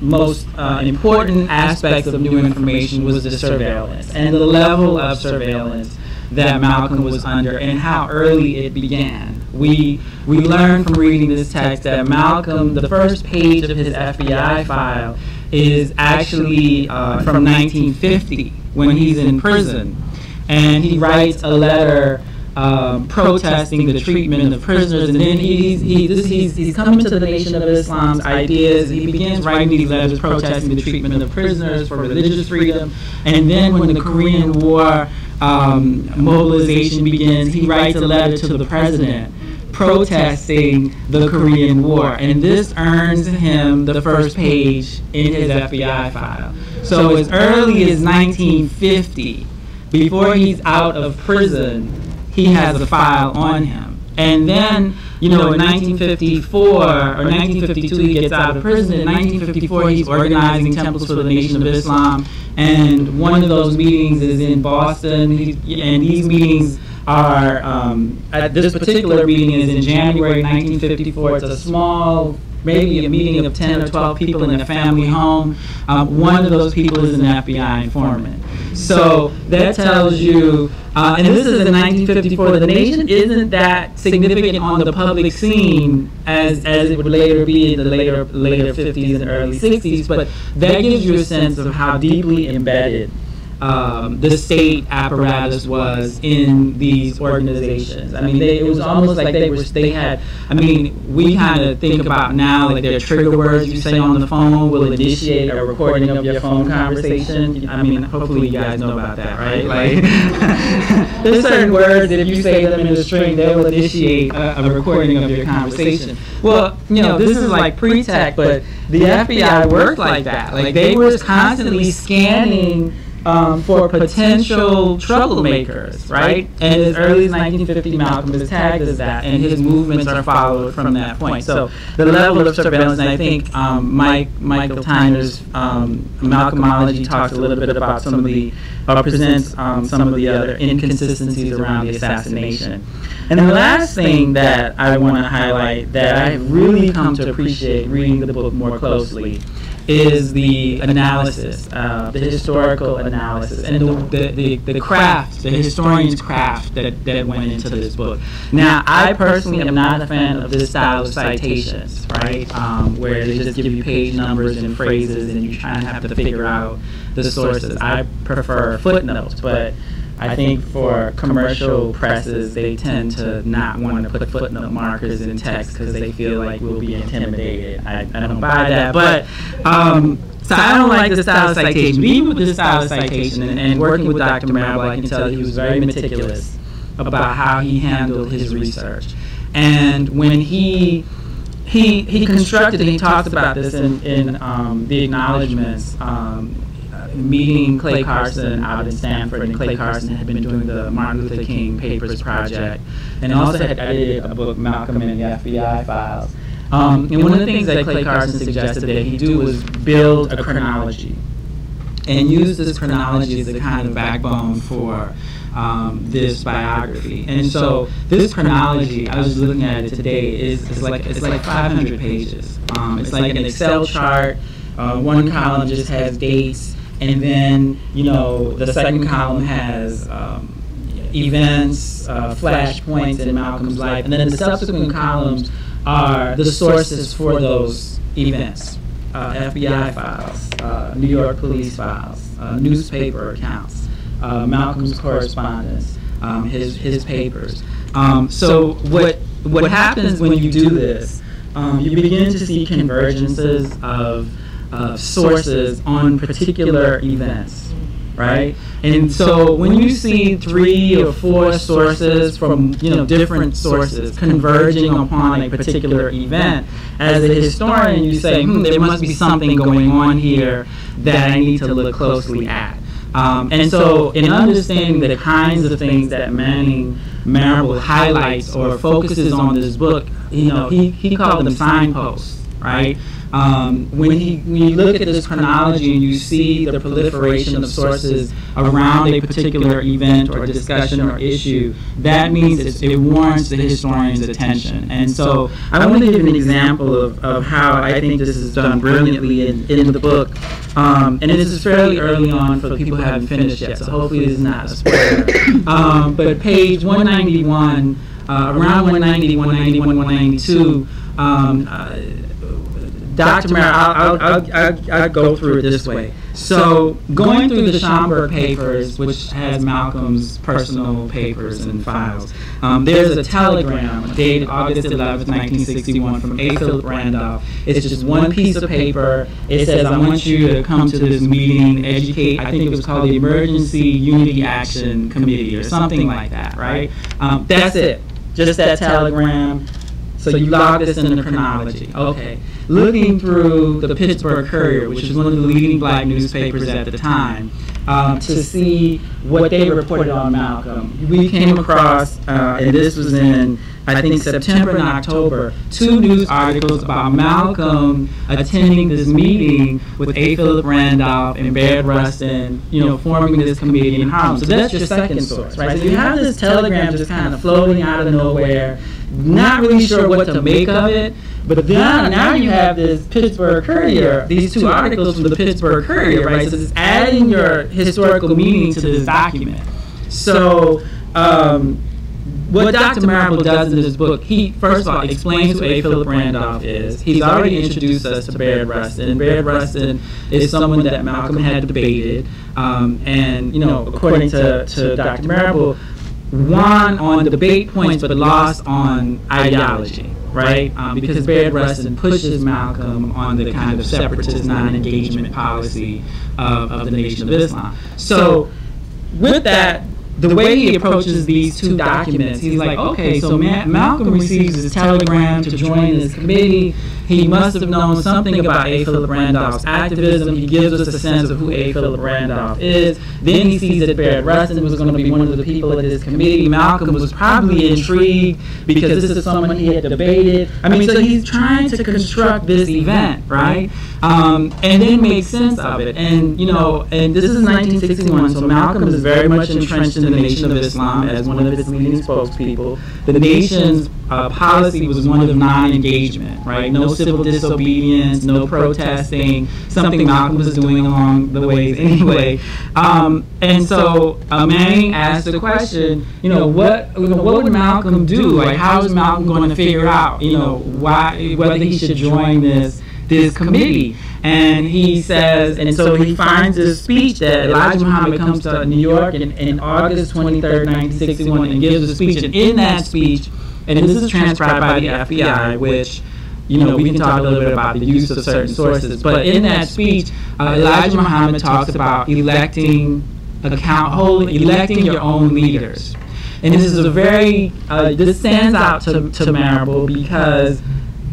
most important aspects of new information was the surveillance and the level of surveillance that Malcolm was under and how early it began. We learned from reading this text that Malcolm, the first page of his FBI file is actually from 1950 when he's in prison, and he writes a letter protesting the treatment of prisoners, and then he's coming to the Nation of Islam's ideas. He begins writing these letters protesting the treatment of prisoners for religious freedom, and then when the Korean War mobilization begins, he writes a letter to the president protesting the Korean War, and this earns him the first page in his FBI file. So as early as 1950, before he's out of prison, he has a file on him. And then, in 1954 or 1952, he gets out of prison. In 1954, he's organizing temples for the Nation of Islam, and one of those meetings is in Boston, and these meetings are, this particular meeting is in January 1954. It's a small, maybe a meeting of 10 or 12 people in a family home. One of those people is an FBI informant. So that tells you, and this is in 1954, the nation isn't that significant on the public scene as it would later be in the later 50s and early 60s, but that gives you a sense of how deeply embedded the state apparatus was in these organizations. I mean, it was almost like they had, I mean, we kind of think about now, like their trigger words you say on the phone will initiate a recording of your phone conversation. I mean, hopefully you guys know about that, right? Like, there's certain words, if you say them in a string, they will initiate a recording of your conversation. Well, this is like pre-tech, but the FBI worked like that. Like, they were constantly scanning for potential troublemakers, right? And as early as 1950, Malcolm is tagged as that, and his movements are followed from that point. So the level of surveillance, and I think Michael Tyner's Malcolmology talks a little bit about some of the, presents some of the other inconsistencies around the assassination. And the last thing that I want to highlight that I have really come to appreciate reading the book more closely is the analysis, the historical analysis, and the craft, the historian's craft that went into this book. Now, I personally am not a fan of this style of citations, right, where they just give you page numbers and phrases and you kind of have to figure out the sources. I prefer footnotes, but I think for commercial presses, they tend to not want to put footnote markers in text because they feel like we'll be intimidated. I don't buy that, but so I don't like the style of citation. Even with this style of citation, and working with Dr. Marable, I can tell he was very meticulous about how he handled his research. And when he constructed, and he talked about this in the acknowledgments, meeting Clay Carson out in Stanford, and Clay Carson had been doing the Martin Luther King Papers Project, and also had edited a book, Malcolm and the FBI Files. And one of the things that Clay Carson suggested that he do was build a chronology, and use this chronology as a kind of backbone for this biography. And so this chronology, I was looking at it today, is like 500 pages. It's like an Excel chart. One column just has dates, and then the second column has events, flashpoints in Malcolm's life, and then the subsequent columns are the sources for those events, FBI files, New York police files, newspaper accounts, Malcolm's correspondence, his papers. So what happens when you do this, you begin to see convergences of sources on particular events, right? And so when you see 3 or 4 sources from different sources converging upon a particular event, as a historian you say, there must be something going on here that I need to look closely at. And so in understanding the kinds of things that Manning Marable highlights or focuses on this book, he called them signposts, right? When you look at this chronology and you see the proliferation of sources around a particular event or discussion or issue, that means it warrants the historian's attention. And so I want to give an example of how I think this is done brilliantly in the book. And this is fairly early on for people who haven't finished yet, so hopefully this is not a spoiler. But page 191, around 190, 191, 192, Dr. Marable, I'll go through it this way. So going through the Schomburg papers, which has Malcolm's personal papers and files, there's a telegram dated August 11th, 1961 from A. Philip Randolph. It's just one piece of paper. It says, I want you to come to this meeting, educate, I think it was called the Emergency Unity Action Committee or something like that, right? That's it, just that telegram. So you log this in the chronology. Okay. Looking through the Pittsburgh Courier, which is one of the leading black newspapers at the time, to see what they reported on Malcolm. We came across, and this was in, I think, September and October, 2 news articles about Malcolm attending this meeting with A. Philip Randolph and Baird Rustin, forming this committee in Harlem. So that's your second source, right? So you have this telegram just kind of floating out of nowhere, not really sure what to make of it, but then now you have this Pittsburgh Courier, these 2 articles from the Pittsburgh Courier, right? So it's adding your historical meaning to this document. So what Dr. Marable does in this book, he first of all explains who A. Philip Randolph is. He's already introduced us to Baird Rustin. Baird Rustin is someone that Malcolm had debated, and according to Dr. Marable, won on debate points but lost on ideology, right? Because Baird Rustin pushes Malcolm on the kind of separatist non-engagement policy of the Nation of Islam. So with that, the way he approaches these 2 documents, he's like, okay, so Malcolm receives this telegram to join this committee. He must have known something about A. Philip Randolph's activism. He gives us a sense of who A. Philip Randolph is. Then he sees that Baird Rustin was going to be one of the people at this committee. Malcolm was probably intrigued because this is someone he had debated. So he's trying to construct this event, right? And then make sense of it. And, and this is 1961, so Malcolm is very much entrenched in the Nation of Islam as one of its leading spokespeople. The nation's policy was one of non-engagement, right? No civil disobedience, no protesting, something Malcolm was doing along the ways anyway. And so Manning asked the question, what would Malcolm do? Like, how is Malcolm going to figure out, whether he should join this committee? And he says, and so he finds this speech that Elijah Muhammad comes to New York in August 23rd, 1961, and gives a speech. And in that speech, and this is transcribed by the FBI, which, we can talk a little bit about the use of certain sources, but in that speech, Elijah Muhammad talks about electing your own leaders. And this is this stands out to Marable because,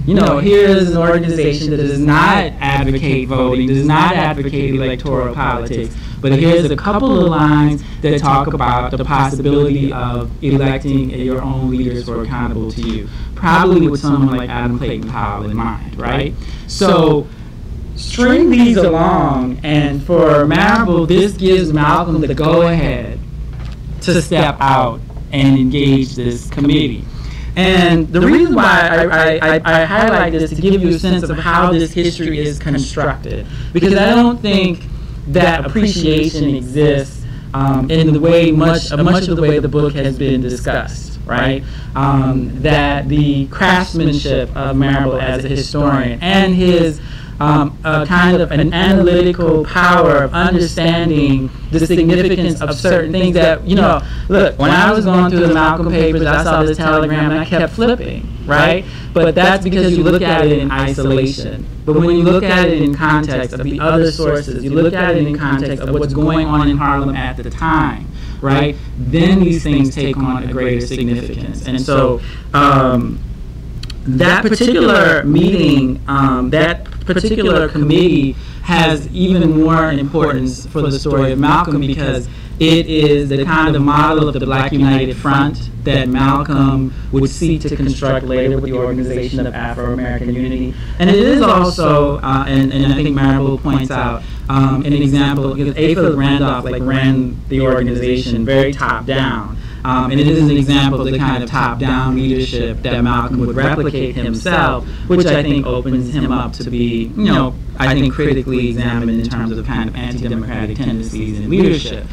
here's an organization that does not advocate voting, does not advocate electoral politics, but here's a couple of lines that talk about the possibility of electing your own leaders who are accountable to you, probably with someone like Adam Clayton Powell in mind, right? So string these along, and for Marable, this gives Malcolm the go-ahead to step out and engage this committee. And the reason why I highlight this to give you a sense of how this history is constructed, because I don't think that appreciation exists in the way much of the way the book has been discussed, right? That the craftsmanship of Marable as a historian and his kind of an analytical power of understanding the significance of certain things that, look, when I was going through the Malcolm papers, I saw this telegram and I kept flipping, right? But that's because you look at it in isolation. But when you look at it in context of the other sources, you look at it in context of what's going on in Harlem at the time, right? Then these things take on a greater significance. And so that particular meeting, that particular committee has even more importance for the story of Malcolm because it is the kind of model of the Black United Front that Malcolm would seek to construct later with the Organization of Afro-American Unity. And it is also, and I think Marable points out, an example, because A. Randolph ran the organization very top-down. And it is an example of the kind of top-down leadership that Malcolm would replicate himself, which I think opens him up to be, I think critically examined in terms of kind of anti-democratic tendencies in leadership,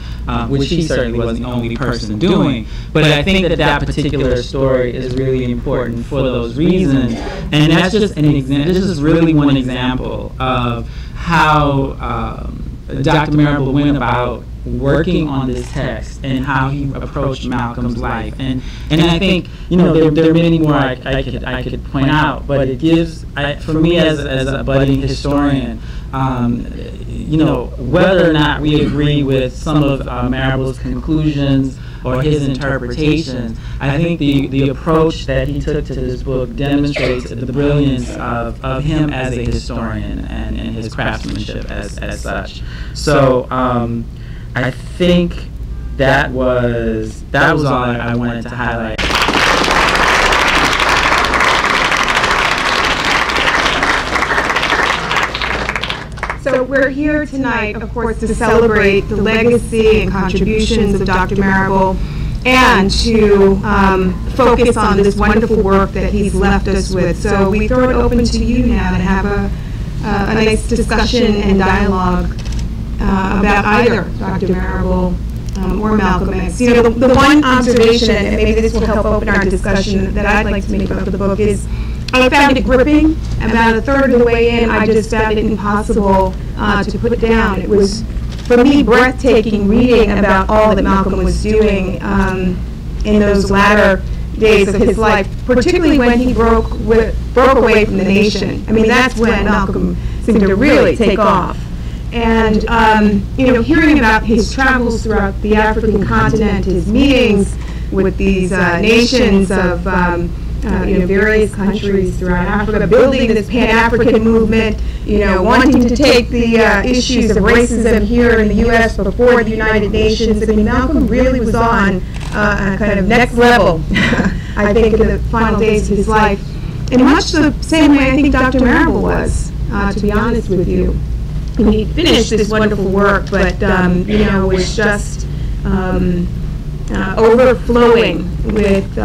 which he certainly wasn't the only person doing. But I think that particular story is really important for those reasons. And that's just an example. This is really one example of how Dr. Marable went about working on this text and how he approached Malcolm's life, and I think there are many more I could point out, but it gives for me as a budding historian, whether or not we agree with some of Marable's conclusions or his interpretations, I think the approach that he took to this book demonstrates the brilliance of him as a historian and his craftsmanship as such. So I think that was all I wanted to highlight. So we're here tonight, of course, to celebrate the legacy and contributions of Dr. Marable and to focus on this wonderful work that he's left us with. So we throw it open to you now to have a nice discussion and dialogue about either Dr. Marable or Malcolm X. The one observation, and maybe this will help open our discussion, that I'd like to make about the book is I found it gripping. About a third of the way in, I just found it impossible to put down. It was, for me, breathtaking reading about all that Malcolm was doing in those latter days of his life, particularly when he broke away from the nation. I mean, that's when Malcolm seemed to really take off. And hearing about his travels throughout the African continent, his meetings with these nations of various countries throughout Africa, building this Pan-African movement, wanting to take the issues of racism here in the U.S. before the United Nations. I mean, Malcolm really was on a kind of next level, I think, in the final days of his life. In much the same way I think Dr. Marable was, to be honest with you. He finished this wonderful work, but was just overflowing with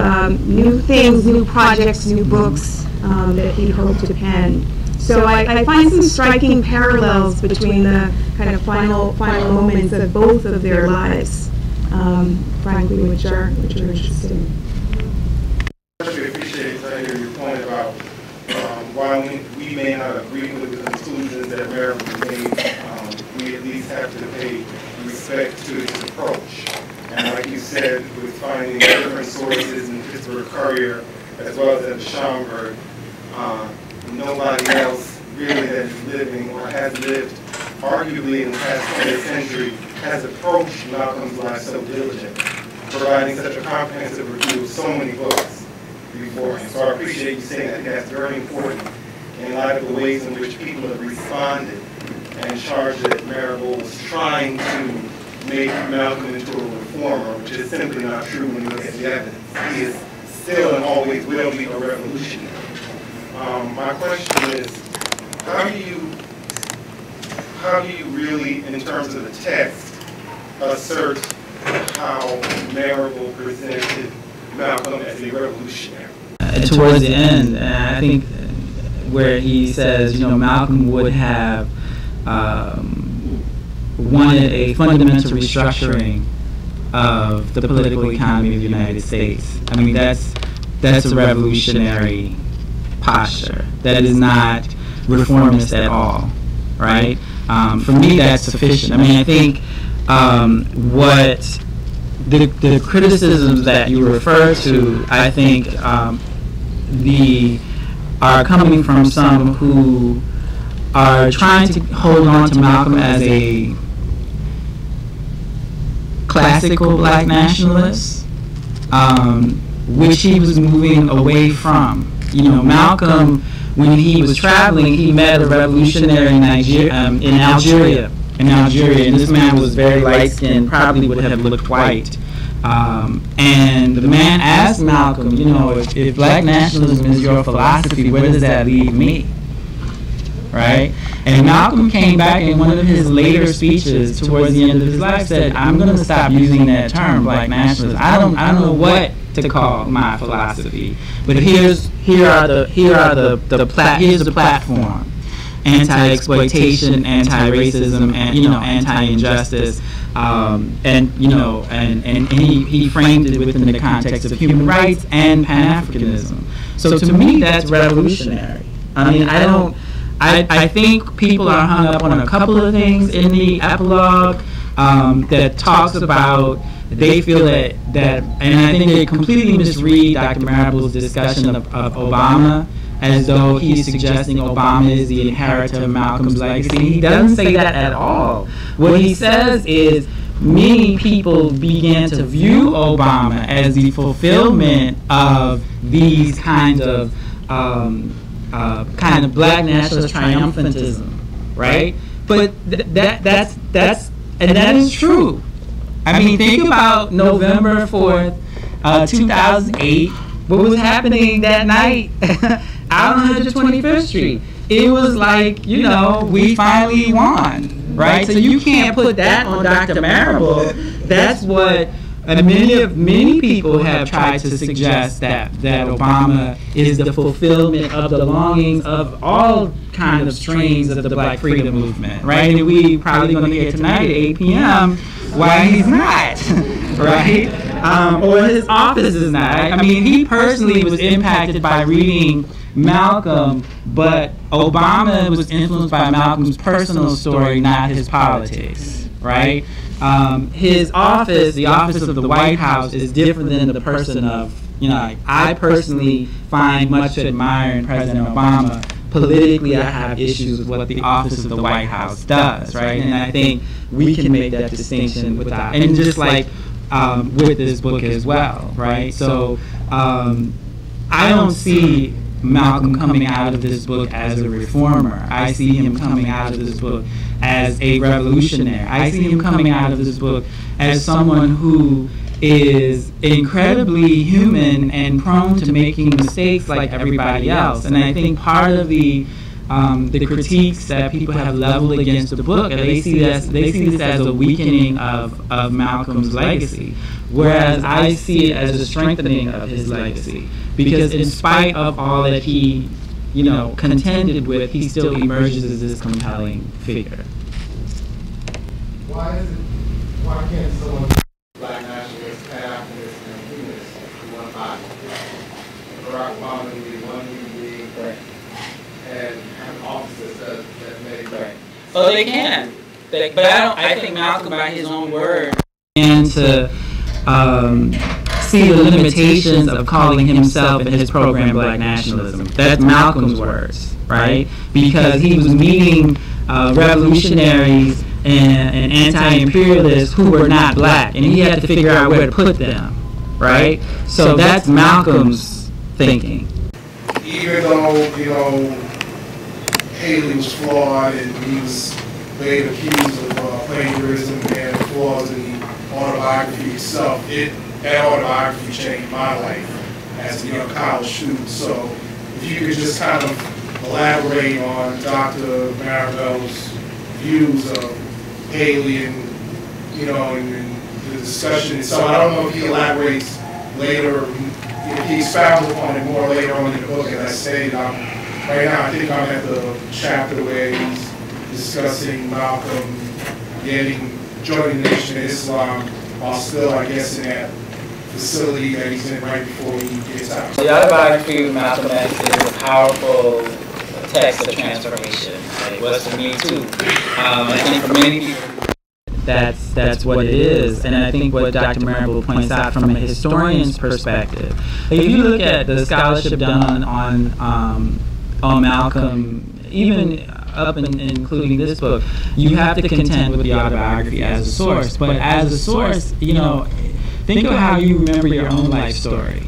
new things, new projects, new books that he hoped to pen. So I find some striking parallels between the kind of final moments of both of their lives, frankly, which are interesting. I really appreciate Zaheer, your point about while we may not agree with the conclusions that Marable made, we at least have to pay respect to his approach. And like you said, with finding different sources in the Pittsburgh Courier as well as at the Schomburg, nobody else really that is living or has lived arguably in the past 20th century has approached Malcolm's life so diligently, providing such a comprehensive review of so many books beforehand. So I appreciate you saying that. I think that's very important in light of the ways in which people have responded and charged that Marable was trying to make Malcolm into a reformer, which is simply not true when you look at the evidence. He is still and always will be a revolutionary. My question is, how do you really, in terms of the text, assert how Marable presented Malcolm as a revolutionary? Towards the end, I think where he says, Malcolm would have wanted a fundamental restructuring of the political economy of the United States. I mean, that's a revolutionary posture. That is not reformist at all, right? For me, that's sufficient. I mean, I think what the criticisms that you refer to, I think are coming from some who are trying to hold on to Malcolm as a classical black nationalist, which he was moving away from. You know, Malcolm, when he was traveling, he met a revolutionary in Algeria, and this man was very light-skinned, probably would have looked white. And the man asked Malcolm, you know, if black nationalism is your philosophy, where does that leave me? Right? And Malcolm came back in one of his later speeches towards the end of his life, said, I'm going to stop using that term, black nationalism. I don't know what to call my philosophy, but here's the platform: anti-exploitation, anti-racism, and anti-injustice, and he framed it within the context of human rights and Pan-Africanism. So to me, that's revolutionary. I mean, I think people are hung up on a couple of things in the epilogue that talks about, they feel that, and I think they completely misread Dr. Marable's discussion of Obama as though he's suggesting Obama is the inheritor of Malcolm's legacy. He doesn't say that at all. What he says is many people began to view Obama as the fulfillment of these kinds of black nationalist triumphantism, right? But that is true. I mean, think about November 4th, 2008. What was happening that night out on 125th Street? It was like, we finally won, right? So you can't put that on Dr. Marable. That's what many people have tried to suggest, that Obama is the fulfillment of the longings of all kind of strains of the Black freedom movement, right? And we probably going to hear tonight at 8 p.m. why he's not, right? Or his office is not. I mean, he personally was impacted by reading Malcolm, but Obama was influenced by Malcolm's personal story, not his politics, right? His office, the office of the White House, is different than the person of, I personally find much to admire in President Obama. Politically, I have issues with what the office of the White House does, right? And I think we can make that distinction without, and just like with this book as well, right? So I don't see Malcolm coming out of this book as a reformer. I see him coming out of this book as a revolutionary. I see him coming out of this book as someone who is incredibly human and prone to making mistakes like everybody else. And I think part of the critiques that people have leveled against the book, they see this as a weakening of Malcolm's legacy, whereas I see it as a strengthening of his legacy, because in spite of all that he contended with, he still emerges as this compelling figure. Why can't someone black nationalist, Pan-Africanist, and humanist in one body? Barack Obama would be one human being, and have an office that made right. Oh, they can. But I think Malcolm, by his own word, and to see the limitations of calling himself and his program black nationalism. That's Malcolm's words, right? Because he was meeting revolutionaries and anti-imperialists who were not black, and he had to figure out where to put them, right? So that's Malcolm's thinking. Even though, Haley was flawed and he was made accused of plagiarism and flaws in the autobiography itself, that autobiography changed my life as a young college student. So if you could just kind of elaborate on Dr. Marable's views of Haley and the discussion. So I don't know if he elaborates later, if he expounds upon it more later on in the book. As I stated, right now I think I'm at the chapter where he's discussing Malcolm, joining the Nation of Islam while still, I guess, in that facility that he's in right before he gets out. The autobiography of Malcolm X is a powerful text of transformation. It was for me too. I think for many people, that's what it is. And I think what Dr. Marable points out from a historian's perspective, if you look at the scholarship done on Malcolm, even up and including this book, you have to contend with the autobiography as a source. But as a source, you know, think of how you remember your own life story,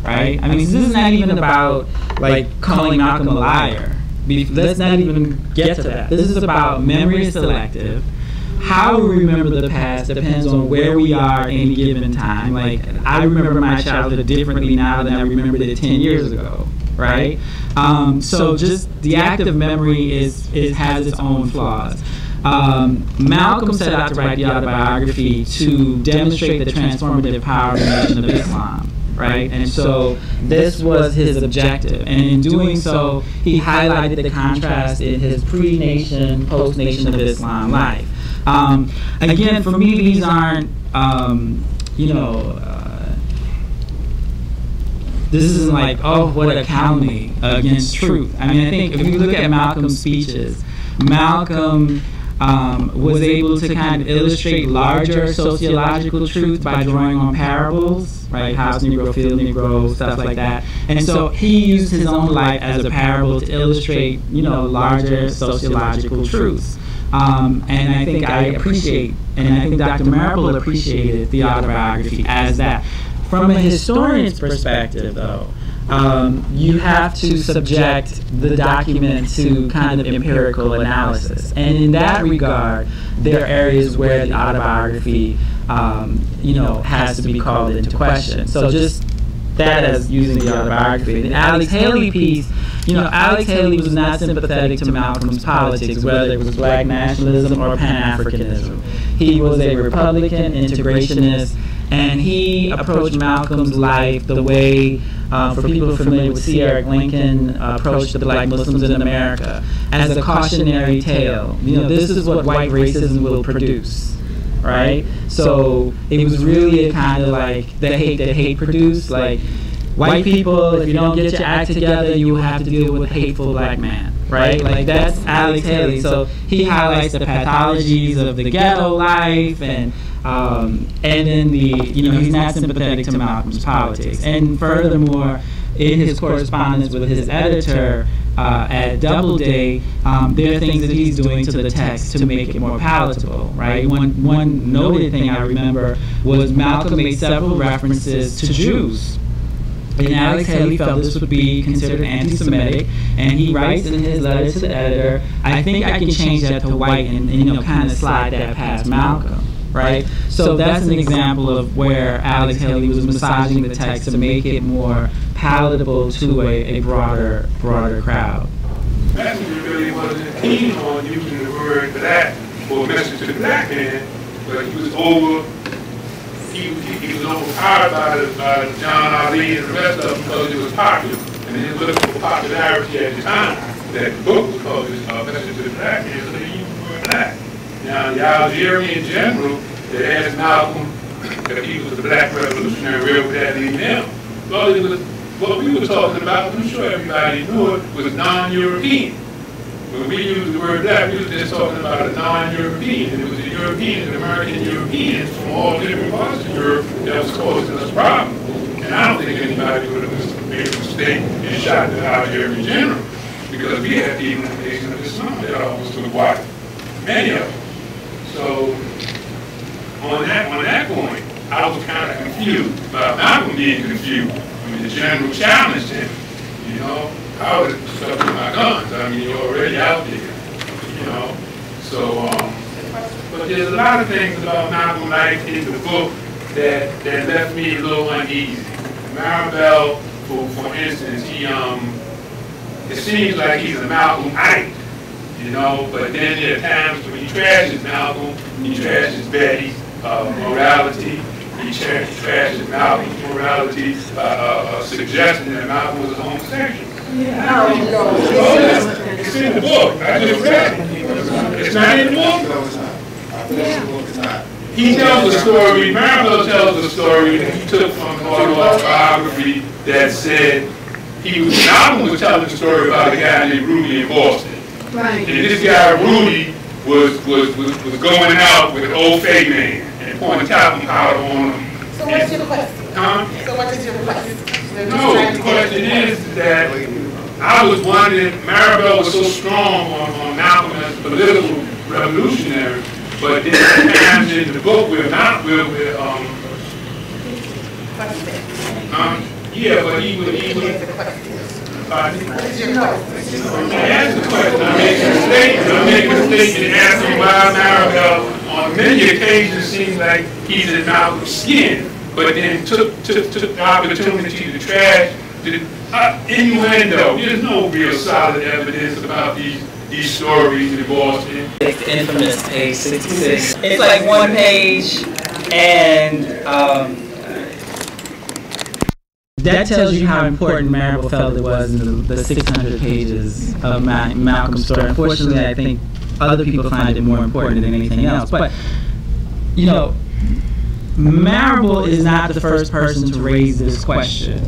right? I mean, this is not even about like calling Malcolm a liar. Let's not even get to that. This is about memory is selective. How we remember the past depends on where we are at any given time. Like, I remember my childhood differently now than I remembered it 10 years ago, right? So just the act of memory has its own flaws. Malcolm set out to write the autobiography to demonstrate the transformative power of the Nation of Islam, right? And so this was his objective. And in doing so, he highlighted the contrast in his pre-Nation, post-Nation of Islam life. Again, for me, these aren't, this isn't like, oh, what a calumny against truth. I mean, I think if you look at Malcolm's speeches, Malcolm was able to kind of illustrate larger sociological truths by drawing on parables, right? House Negro, Field Negro, stuff like that. And so he used his own life as a parable to illustrate, larger sociological truths. And I think I appreciate, and I think Dr. Marable appreciated the autobiography as that. From a historian's perspective, though, you have to subject the document to kind of empirical analysis. And in that regard, there are areas where the autobiography, has to be called into question. So just that as using the autobiography. The Alex Haley piece, Alex Haley was not sympathetic to Malcolm's politics, whether it was black nationalism or Pan-Africanism. He was a Republican, integrationist, and he approached Malcolm's life the way, for people familiar with C. Eric Lincoln, approached the black Muslims in America, as a cautionary tale. This is what white racism will produce, right? So it was really a kind of like the hate that hate produced. Like, white people, if you don't get your act together, you will have to deal with a hateful black man, right? Like, that's Alex Haley. So he highlights the pathologies of the ghetto life, and then he's not sympathetic to Malcolm's politics. And furthermore, in his correspondence with his editor at Doubleday, there are things that he's doing to the text to make it more palatable, right? One noted thing I remember was Malcolm made several references to Jews. And Alex Haley felt this would be considered anti-Semitic, and he writes in his letter to the editor, I think I can change that to white and kind of slide that past Malcolm, right? So that's an example of where Alex Haley was massaging the text to make it more palatable to a broader crowd. Messenger really wasn't keen on using the word black for a message to the black man, but he was overpowered by John Ali and the rest of them because it was popular. And he was looking for popularity at the time that the book was called Message to the Black Man, so they used the word black. Now, the Algerian general that asked Malcolm if he was the black revolutionary, where would that leave him? Well, it was what we were talking about, I'm sure everybody knew it, was non-European. When we used the word black, we were just talking about a non-European. It was the Europeans and American Europeans from all different parts of Europe that was causing us problems. And I don't think anybody would have made a mistake and shot the Algerian general, because we had people in the Nation of Islam that almost took white, many of them. So on that point, I was kind of confused about Malcolm being confused. I mean, the general challenged him, I would have stuck with my guns. I mean, you're already out there, So, but there's a lot of things about Malcolm life in the book that left me a little uneasy. Marable, for instance, it seems like he's a Malcolmite, but then there are times when he trashes Malcolm, he trashes Betty's morality, he trashes Malcolm's morality by suggesting that Malcolm was a homosexual. It's in the book. I just read it. It's not in the book. No, it's not. He tells a story, Marable tells a story that he took from an autobiography that said, Malcolm was telling a story about a guy named Rudy in Boston. Right. And this guy, Rudy, was going out with an old fake man and pouring talcum powder on him. So what's your question? So what is your question? No, the question is that I was wondering, Marable was so strong on Malcolm as a political revolutionary, but then times in the book yeah, but he would. What is your question? I asked the question. I make a statement asking why Marable on many occasions seems like he's in Malcolm's skin, but then took the opportunity to trash the innuendo. There's no real solid evidence about these stories in Boston. It's the infamous page 66. It's like one page, and that tells you how important Marable felt it was in the 600 pages of Malcolm's story. Unfortunately, I think other people find it more important than anything else. But, you know, Marable is not the first person to raise this question.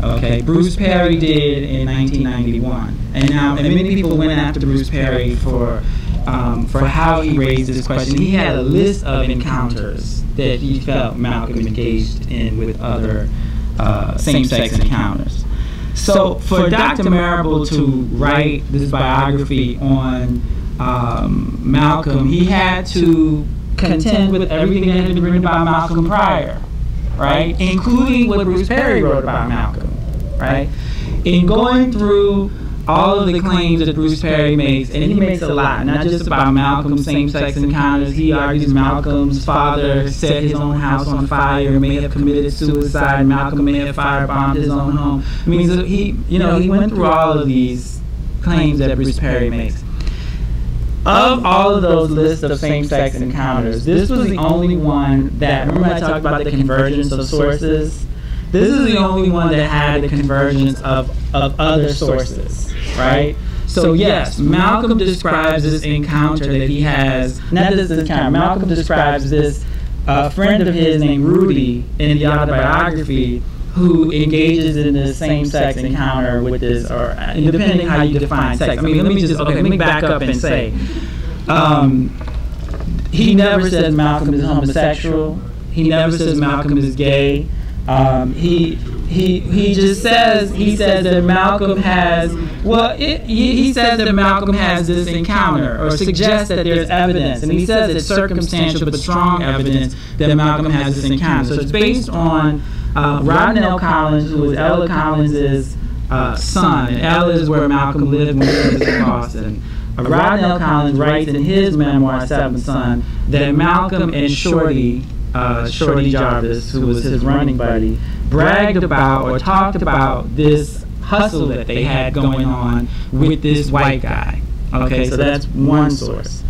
Okay, Bruce Perry did in 1991, and many people went after Bruce Perry for how he raised this question. He had a list of encounters that he felt Malcolm engaged in with other same-sex encounters. So for Dr. Marable to write this biography on Malcolm, he had to contend with everything that had been written about Malcolm prior, right? Including what Bruce Perry wrote about Malcolm, right? In going through all of the claims that Bruce Perry makes, and he makes a lot, not just about Malcolm's same-sex encounters. He argues Malcolm's father set his own house on fire, may have committed suicide. Malcolm may have firebombed his own home. I mean, so he went through all of these claims that Bruce Perry makes. Of all of those lists of same-sex encounters, this was the only one that, remember I talked about the convergence of sources? This is the only one that had the convergence of other sources, right? So yes, Malcolm describes this encounter that he has, not this encounter, Malcolm describes this friend of his named Rudy in the autobiography who engages in this same-sex encounter with this, or depending how you define sex. I mean, let me back up and say, he never says Malcolm is homosexual. He never says Malcolm is gay. He just says, that Malcolm has, he says that Malcolm has this encounter, or suggests that there's evidence, and he says it's circumstantial but strong evidence that Malcolm has this encounter. So it's based on Rodnell Collins, who was Ella Collins' son, and Ella is where Malcolm lived when he was in Boston. Rodnell Collins writes in his memoir, Seventh Son, that Malcolm and Shorty Jarvis, who was his running buddy, bragged about or talked about this hustle that they had going on with this white guy. Okay, so that's one source.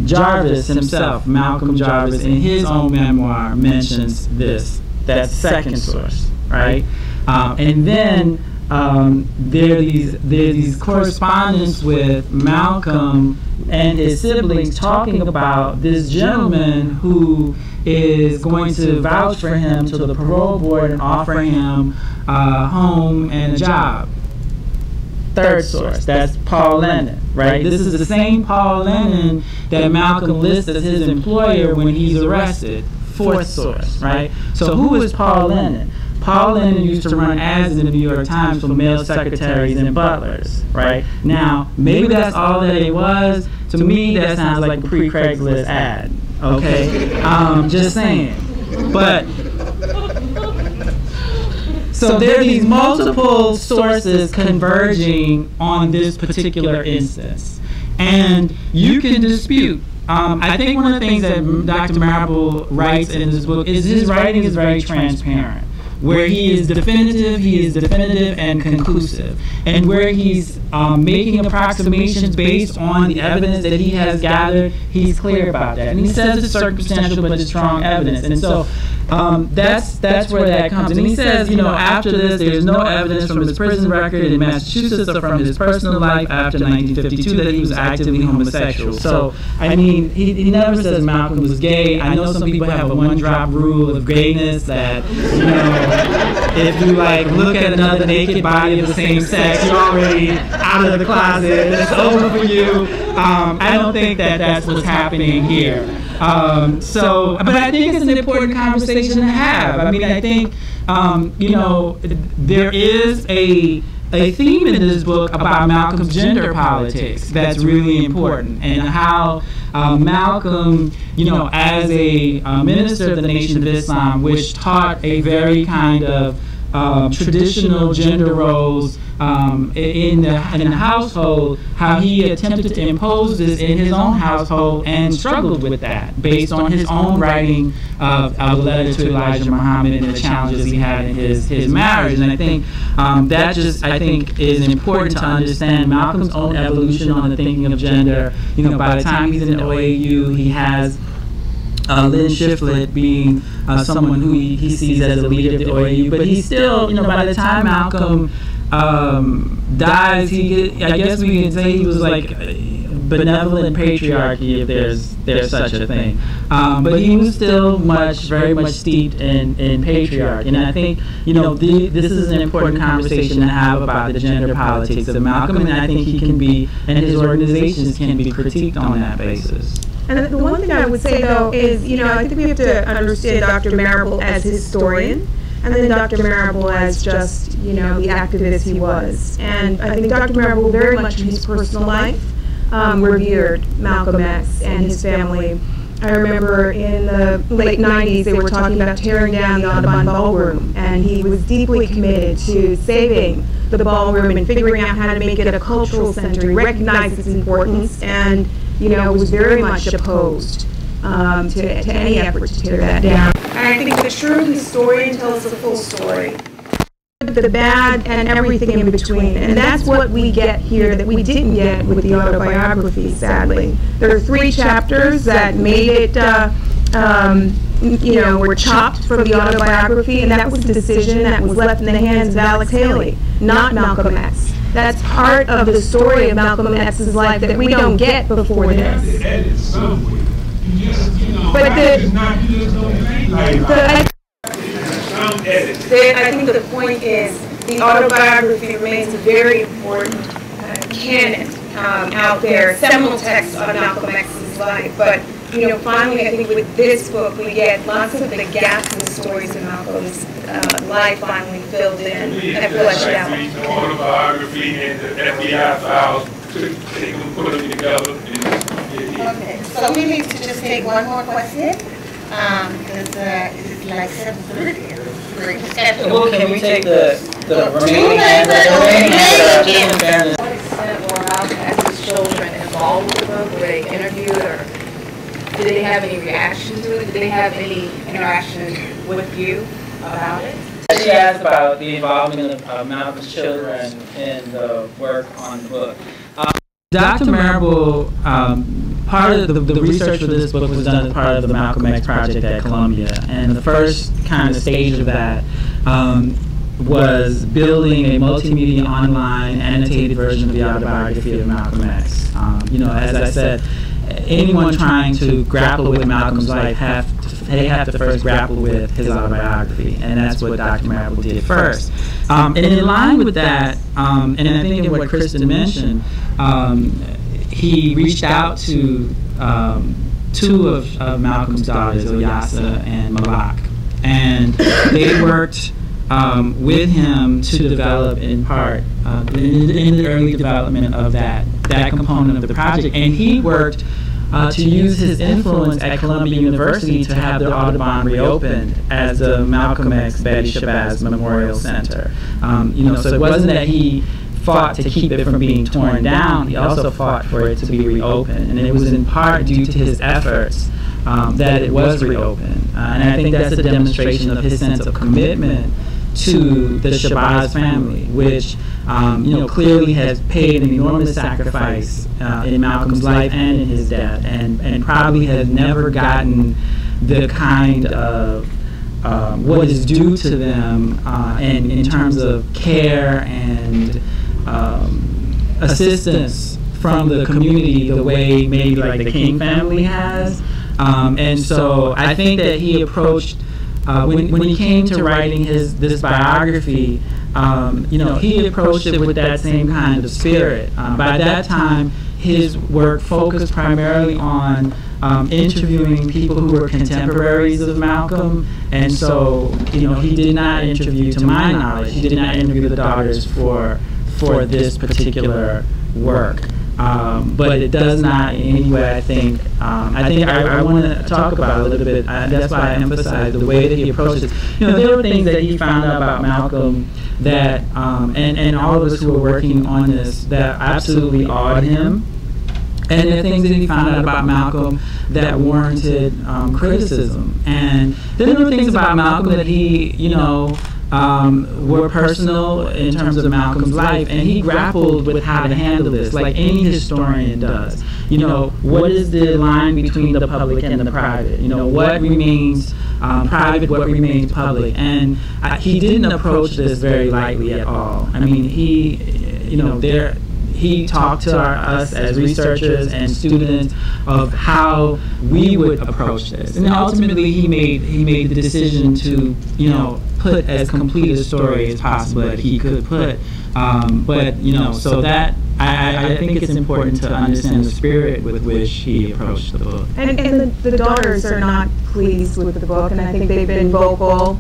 Jarvis himself, Malcolm Jarvis, in his own memoir mentions this. That's the second source, right? And then there are these correspondence with Malcolm and his siblings talking about this gentleman who is going to vouch for him to the parole board and offer him a home and a job. Third source, that's Paul Lennon, right? This is the same Paul Lennon that Malcolm lists as his employer when he's arrested. Fourth source, right? So who is Paul Lennon? Paul Lennon used to run ads in the New York Times for male secretaries and butlers, right? Now, maybe that's all that it was. To me, that sounds like a pre-Craigslist ad, okay? Just saying. But, so there are these multiple sources converging on this particular instance. And you can dispute. I think one of the things that Dr. Marable writes in this book is his writing is very transparent. where he is definitive and conclusive, and where he's making approximations based on the evidence that he has gathered. He's clear about that, and he says it's circumstantial but it's strong evidence. And so that's where that comes. And he says, after this, there's no evidence from his prison record in Massachusetts or from his personal life after 1952 that he was actively homosexual. So, I mean, he never says Malcolm was gay. I know some people have a one-drop rule of gayness that, if you look at another naked body of the same sex, you're already out of the closet. It's over for you. I don't think that that's what's happening here. But I think it's an important conversation to have. I mean, I think, there is a theme in this book about Malcolm's gender politics that's really important, and how Malcolm, as a minister of the Nation of Islam, which taught a very kind of traditional gender roles in the household, how he attempted to impose this in his own household and struggled with that based on his own writing of a letter to Elijah Muhammad and the challenges he had in his marriage. And I think that just, is important to understand Malcolm's own evolution on the thinking of gender. By the time he's in OAU, he has Lynn Shiflett being someone who he sees as a leader of the OAU, but he's still, by the time Malcolm dies, I guess we can say he was like benevolent patriarchy, if there's such a thing. But he was still very much steeped in patriarchy. And I think, this is an important conversation to have about the gender politics of Malcolm, and I think he can be, and his organizations can be critiqued on that basis. And the one thing I would say, though, is, I think we have to understand Dr. Marable as a historian, and then Dr. Marable as just, the activist he was. And I think Dr. Marable very much in his personal life revered Malcolm X and his family. I remember in the late 90s they were talking about tearing down the Audubon Ballroom, and he was deeply committed to saving the ballroom and figuring out how to make it a cultural center. He recognized its importance and was very much opposed to any effort to tear that down. And I think the true historian tells the full story, the bad and everything in between. And that's what we get here that we didn't get with the autobiography, sadly. There are 3 chapters that made it, were chopped from the autobiography, and that was a decision that was left in the hands of Alex Haley, not Malcolm X. That's part of the story of Malcolm X's life that we don't get before this. But I think the point is the autobiography remains a very important canon out there, seminal text on Malcolm X's life. But finally, I think with this book, we get lots of the gaps in the stories of Malcolm's life finally filled in and fleshed out. The autobiography and the FBI files, they can put them together. Okay, so we need to just take one more question, because it's like 7:30. Well, can we take the remaining To what extent were Malcolm X's children involved with the book? Were they interviewed, or did they have any reaction to it? Did they have any interaction with you about it? She asked about the involvement of Malcolm's children in the work on the book. Dr. Marable, part of the research for this book was done as part of the Malcolm X project at Columbia, and the first kind of stage of that was building a multimedia online annotated version of the autobiography of Malcolm X. As I said, anyone trying to grapple with Malcolm's life they have to first grapple with his autobiography, and that's what Dr. Marable did first. And in line with that, and I think in what Kristen mentioned, he reached out to 2 of Malcolm's daughters, Ilyasa and Malak, and they worked with him to develop, in part, in the early development of that component of the project. And he worked to use his influence at Columbia University to have the Audubon reopened as the Malcolm X Betty Shabazz Memorial Center. So it wasn't that he fought to keep it from being torn down, he also fought for it to be reopened. And it was in part due to his efforts that it was reopened. And I think that's a demonstration of his sense of commitment to the Shabazz family, which clearly has paid an enormous sacrifice in Malcolm's life and in his death, and probably has never gotten the kind of what is due to them and in terms of care and assistance from the community the way maybe like the King family has. And so I think that he approached, when he came to writing this biography, he approached it with that same kind of spirit. By that time, his work focused primarily on interviewing people who were contemporaries of Malcolm, and so he did not interview, to my knowledge, he did not interview the daughters for this particular work. But it does not in any way, I think I want to talk about a little bit, that's why I emphasize the way that he approached it. There were things that he found out about Malcolm that, and all of us who were working on this, that absolutely awed him. And the things that he found out about Malcolm that warranted criticism. And then there were things about Malcolm that he, were personal in terms of Malcolm's life, and he grappled with how to handle this, like any historian does. What is the line between the public and the private? What remains private, what remains public? And he didn't approach this very lightly at all. I mean, he talked to us as researchers and students of how we would approach this, and ultimately he made the decision to put as complete a story as possible that he could put. So that I think it's important to understand the spirit with which he approached the book. And the daughters are not pleased with the book, and I think they've been vocal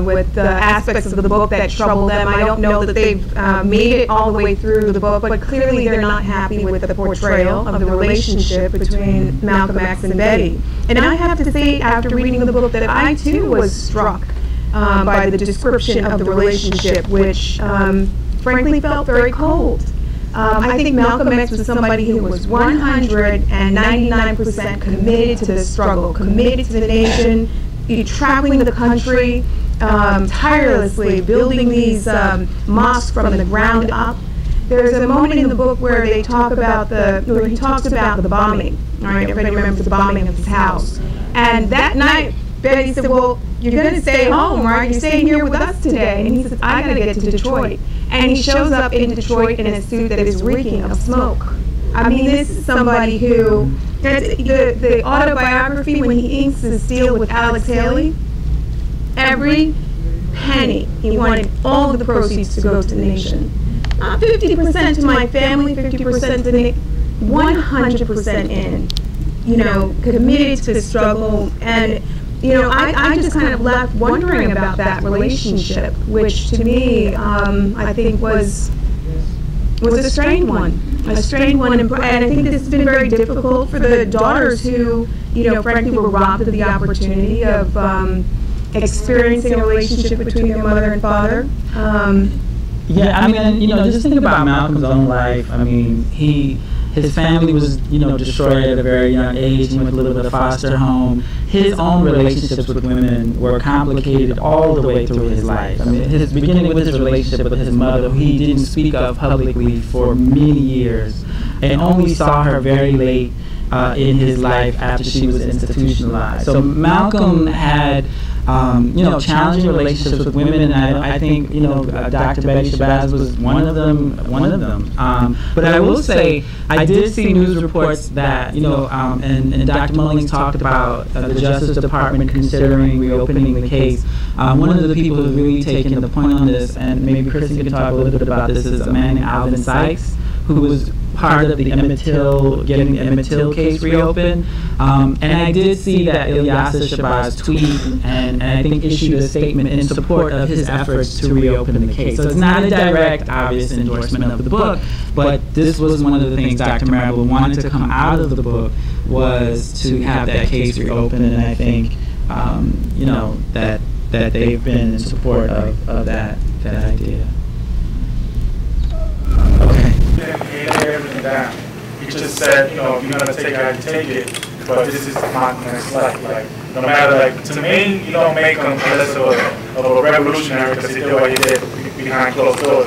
with the aspects of the book that trouble them. I don't know that they've made it all the way through the book, but clearly they're not happy with the portrayal of the relationship between Malcolm X and Betty. And I have to say, after reading the book, that I too was struck by the description of the relationship, which frankly felt very cold. I think Malcolm X was somebody who was 199% committed to the struggle, committed to the nation, traveling the country tirelessly, building these mosques from the ground up. There's a moment in the book where he talks about the bombing. All right, everybody remembers the bombing of his house. And that night, Betty said, "Well, you're going to stay home, right? You're staying here with us today." And he says, "I got to get to Detroit." And he shows up in Detroit in a suit that is reeking of smoke. I mean, this is somebody who, the autobiography, when he inks his deal with Alex Haley, every penny, he wanted all of the proceeds to go to the nation. 50% to my family, 50% to the 100% in, committed to the struggle. And, I just kind of left wondering about that relationship, which to me, I think was a strained one. And I think this has been very difficult for the daughters who, frankly were robbed of the opportunity of experiencing a relationship between their mother and father. Just think about Malcolm's own life. I mean, his family was, destroyed at a very young age. He went to live in a foster home. His own relationships with women were complicated all the way through his life. I mean, beginning with his relationship with his mother, who he didn't speak of publicly for many years, and only saw her very late in his life after she was institutionalized. So Malcolm had, challenging relationships with women, and I think, Dr. Betty Shabazz was one of them. But I will say, I did see news reports that, and Dr. Mullins talked about the Justice Department considering reopening the case. One of the people who's really taken the point on this, and maybe Kristen can talk a little bit about this, is a man named Alvin Sykes, who was part of the getting the Emmett Till case reopened. And I did see that Ilyasa Shabazz tweet and I think issued a statement in support of his efforts to reopen the case. So it's not a direct, obvious endorsement of the book, but this was one of the things Dr. Marable wanted to come out of the book, was to have that case reopened, and I think, that they've been in support of that idea. Okay. He laid everything down. He just said, if you're going to take it, take it, but this is my next life. Like, No matter, like, to me, you don't make him less of a revolutionary because he did what he did behind closed doors.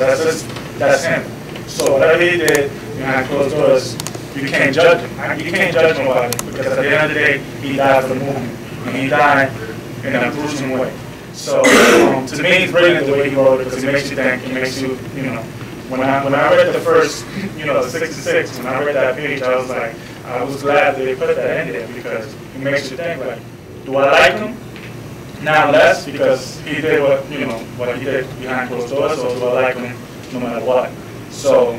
That's him. So whatever he did behind closed doors, you can't judge him. You can't judge nobody because at the end of the day, he died for the movement. And he died in a gruesome way. So to me, it's brilliant the way he wrote it because it makes you think. It makes you, you know, when I read the first, you know, the 66, when I read that page, I was glad that they put that in there because it makes you think, like, do I like him? Now less because he did what he did behind closed doors, or do I like him no matter what? So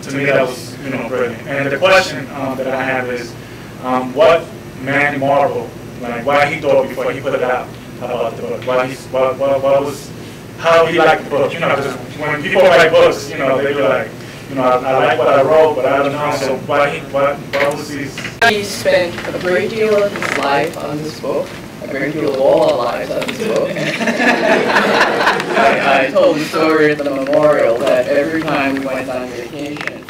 to me, that was, you know, brilliant. And the question that I have is, what Manning Marable, like, why he thought before he put it out about the book? How he liked the book? You know, because when people write books, you know, they be like, you know, I like what I wrote, but I don't know. So what was his? He spent a great deal of his life on this book, a great deal of all our lives on this book. I told the story at the memorial that every time we went on vacation,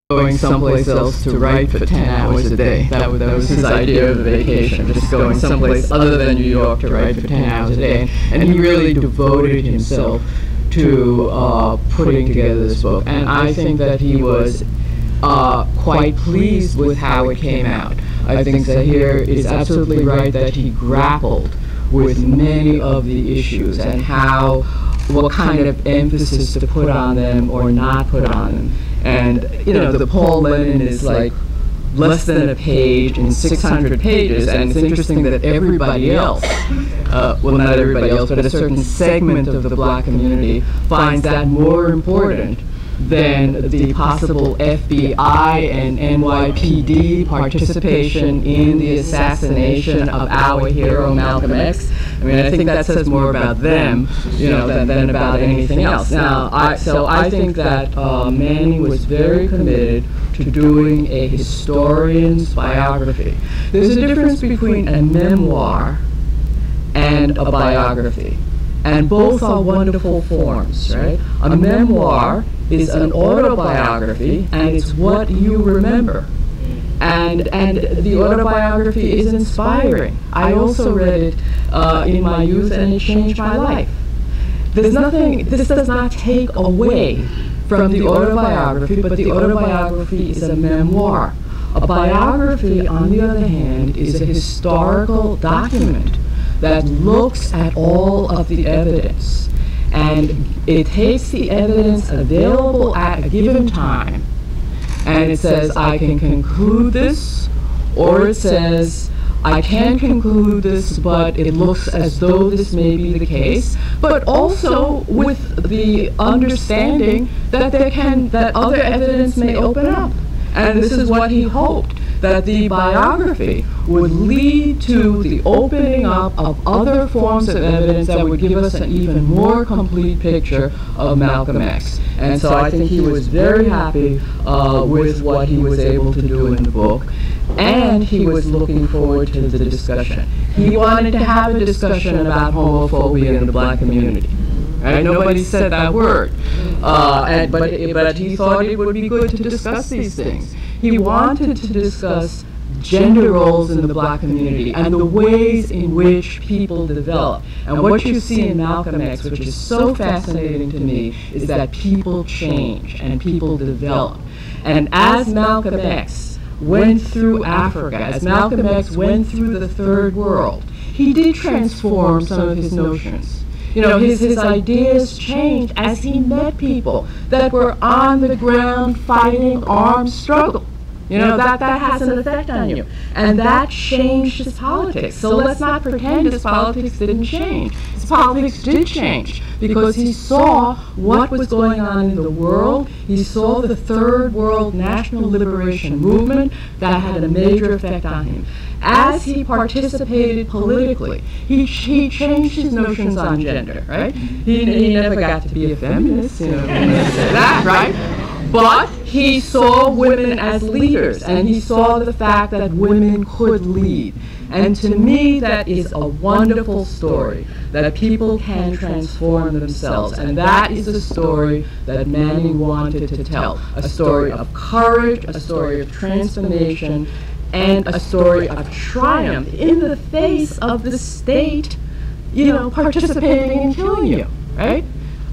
going someplace else to write for 10 hours a day. That was his idea of a vacation, just going someplace other than New York to write for 10 hours a day. And he really devoted himself to putting together this book. And I think that he was quite pleased with how it came out. I think Zaheer is absolutely right that he grappled with many of the issues and what kind of emphasis to put on them or not put on them. And, you know, the Paul Lennon is like less than a page in 600 pages, and it's interesting that everybody else, well, not everybody else, but a certain segment of the black community finds that more important than the possible FBI and NYPD participation in the assassination of our hero Malcolm X. I mean, I think that says more about them, you know, than about anything else. Now, I think that Manning was very committed to doing a historian's biography. There's a difference between a memoir and a biography. And both are wonderful forms, right? A memoir is an autobiography, and it's what you remember. And the autobiography is inspiring. I also read it in my youth, and it changed my life. This does not take away from the autobiography, but the autobiography is a memoir. A biography, on the other hand, is a historical document that looks at all of the evidence, and it takes the evidence available at a given time, and it says, I can conclude this, or it says, I can conclude this, but it looks as though this may be the case, but also with the understanding that that other evidence may open up. And this is what he hoped, that the biography would lead to the opening up of other forms of evidence that would give us an even more complete picture of Malcolm X. And so I think he was very happy with what he was able to do in the book, and he was looking forward to the discussion. He wanted to have a discussion about homophobia in the black community. Right? Nobody said that word, but he thought it would be good to discuss these things. He wanted to discuss gender roles in the black community and the ways in which people develop. And what you see in Malcolm X, which is so fascinating to me, is that people change and people develop. And as Malcolm X went through Africa, as Malcolm X went through the Third World, he did transform some of his notions. You know, his ideas changed as he met people that were on the ground fighting armed struggle. You know, that has an effect on you. And that changed his politics. So let's not pretend his politics didn't change. His politics did change because he saw what was going on in the world. He saw the Third World National Liberation Movement that had a major effect on him. As he participated politically, he changed his notions on gender, right? He never got to be a feminist, you know, that, right? But he saw women as leaders, and he saw the fact that women could lead. And to me, that is a wonderful story, that people can transform themselves. And that is a story that Manning wanted to tell, a story of courage, a story of transformation, and a story of triumph in the face of the state, participating in killing you, right?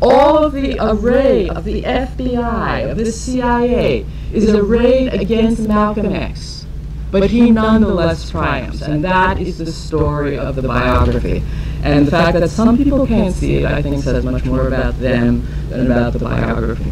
All of the array of the FBI, of the CIA, is arrayed against Malcolm X. But he nonetheless triumphs, and that is the story of the biography. And the fact that some people can't see it, I think, says much more about them than about the biography.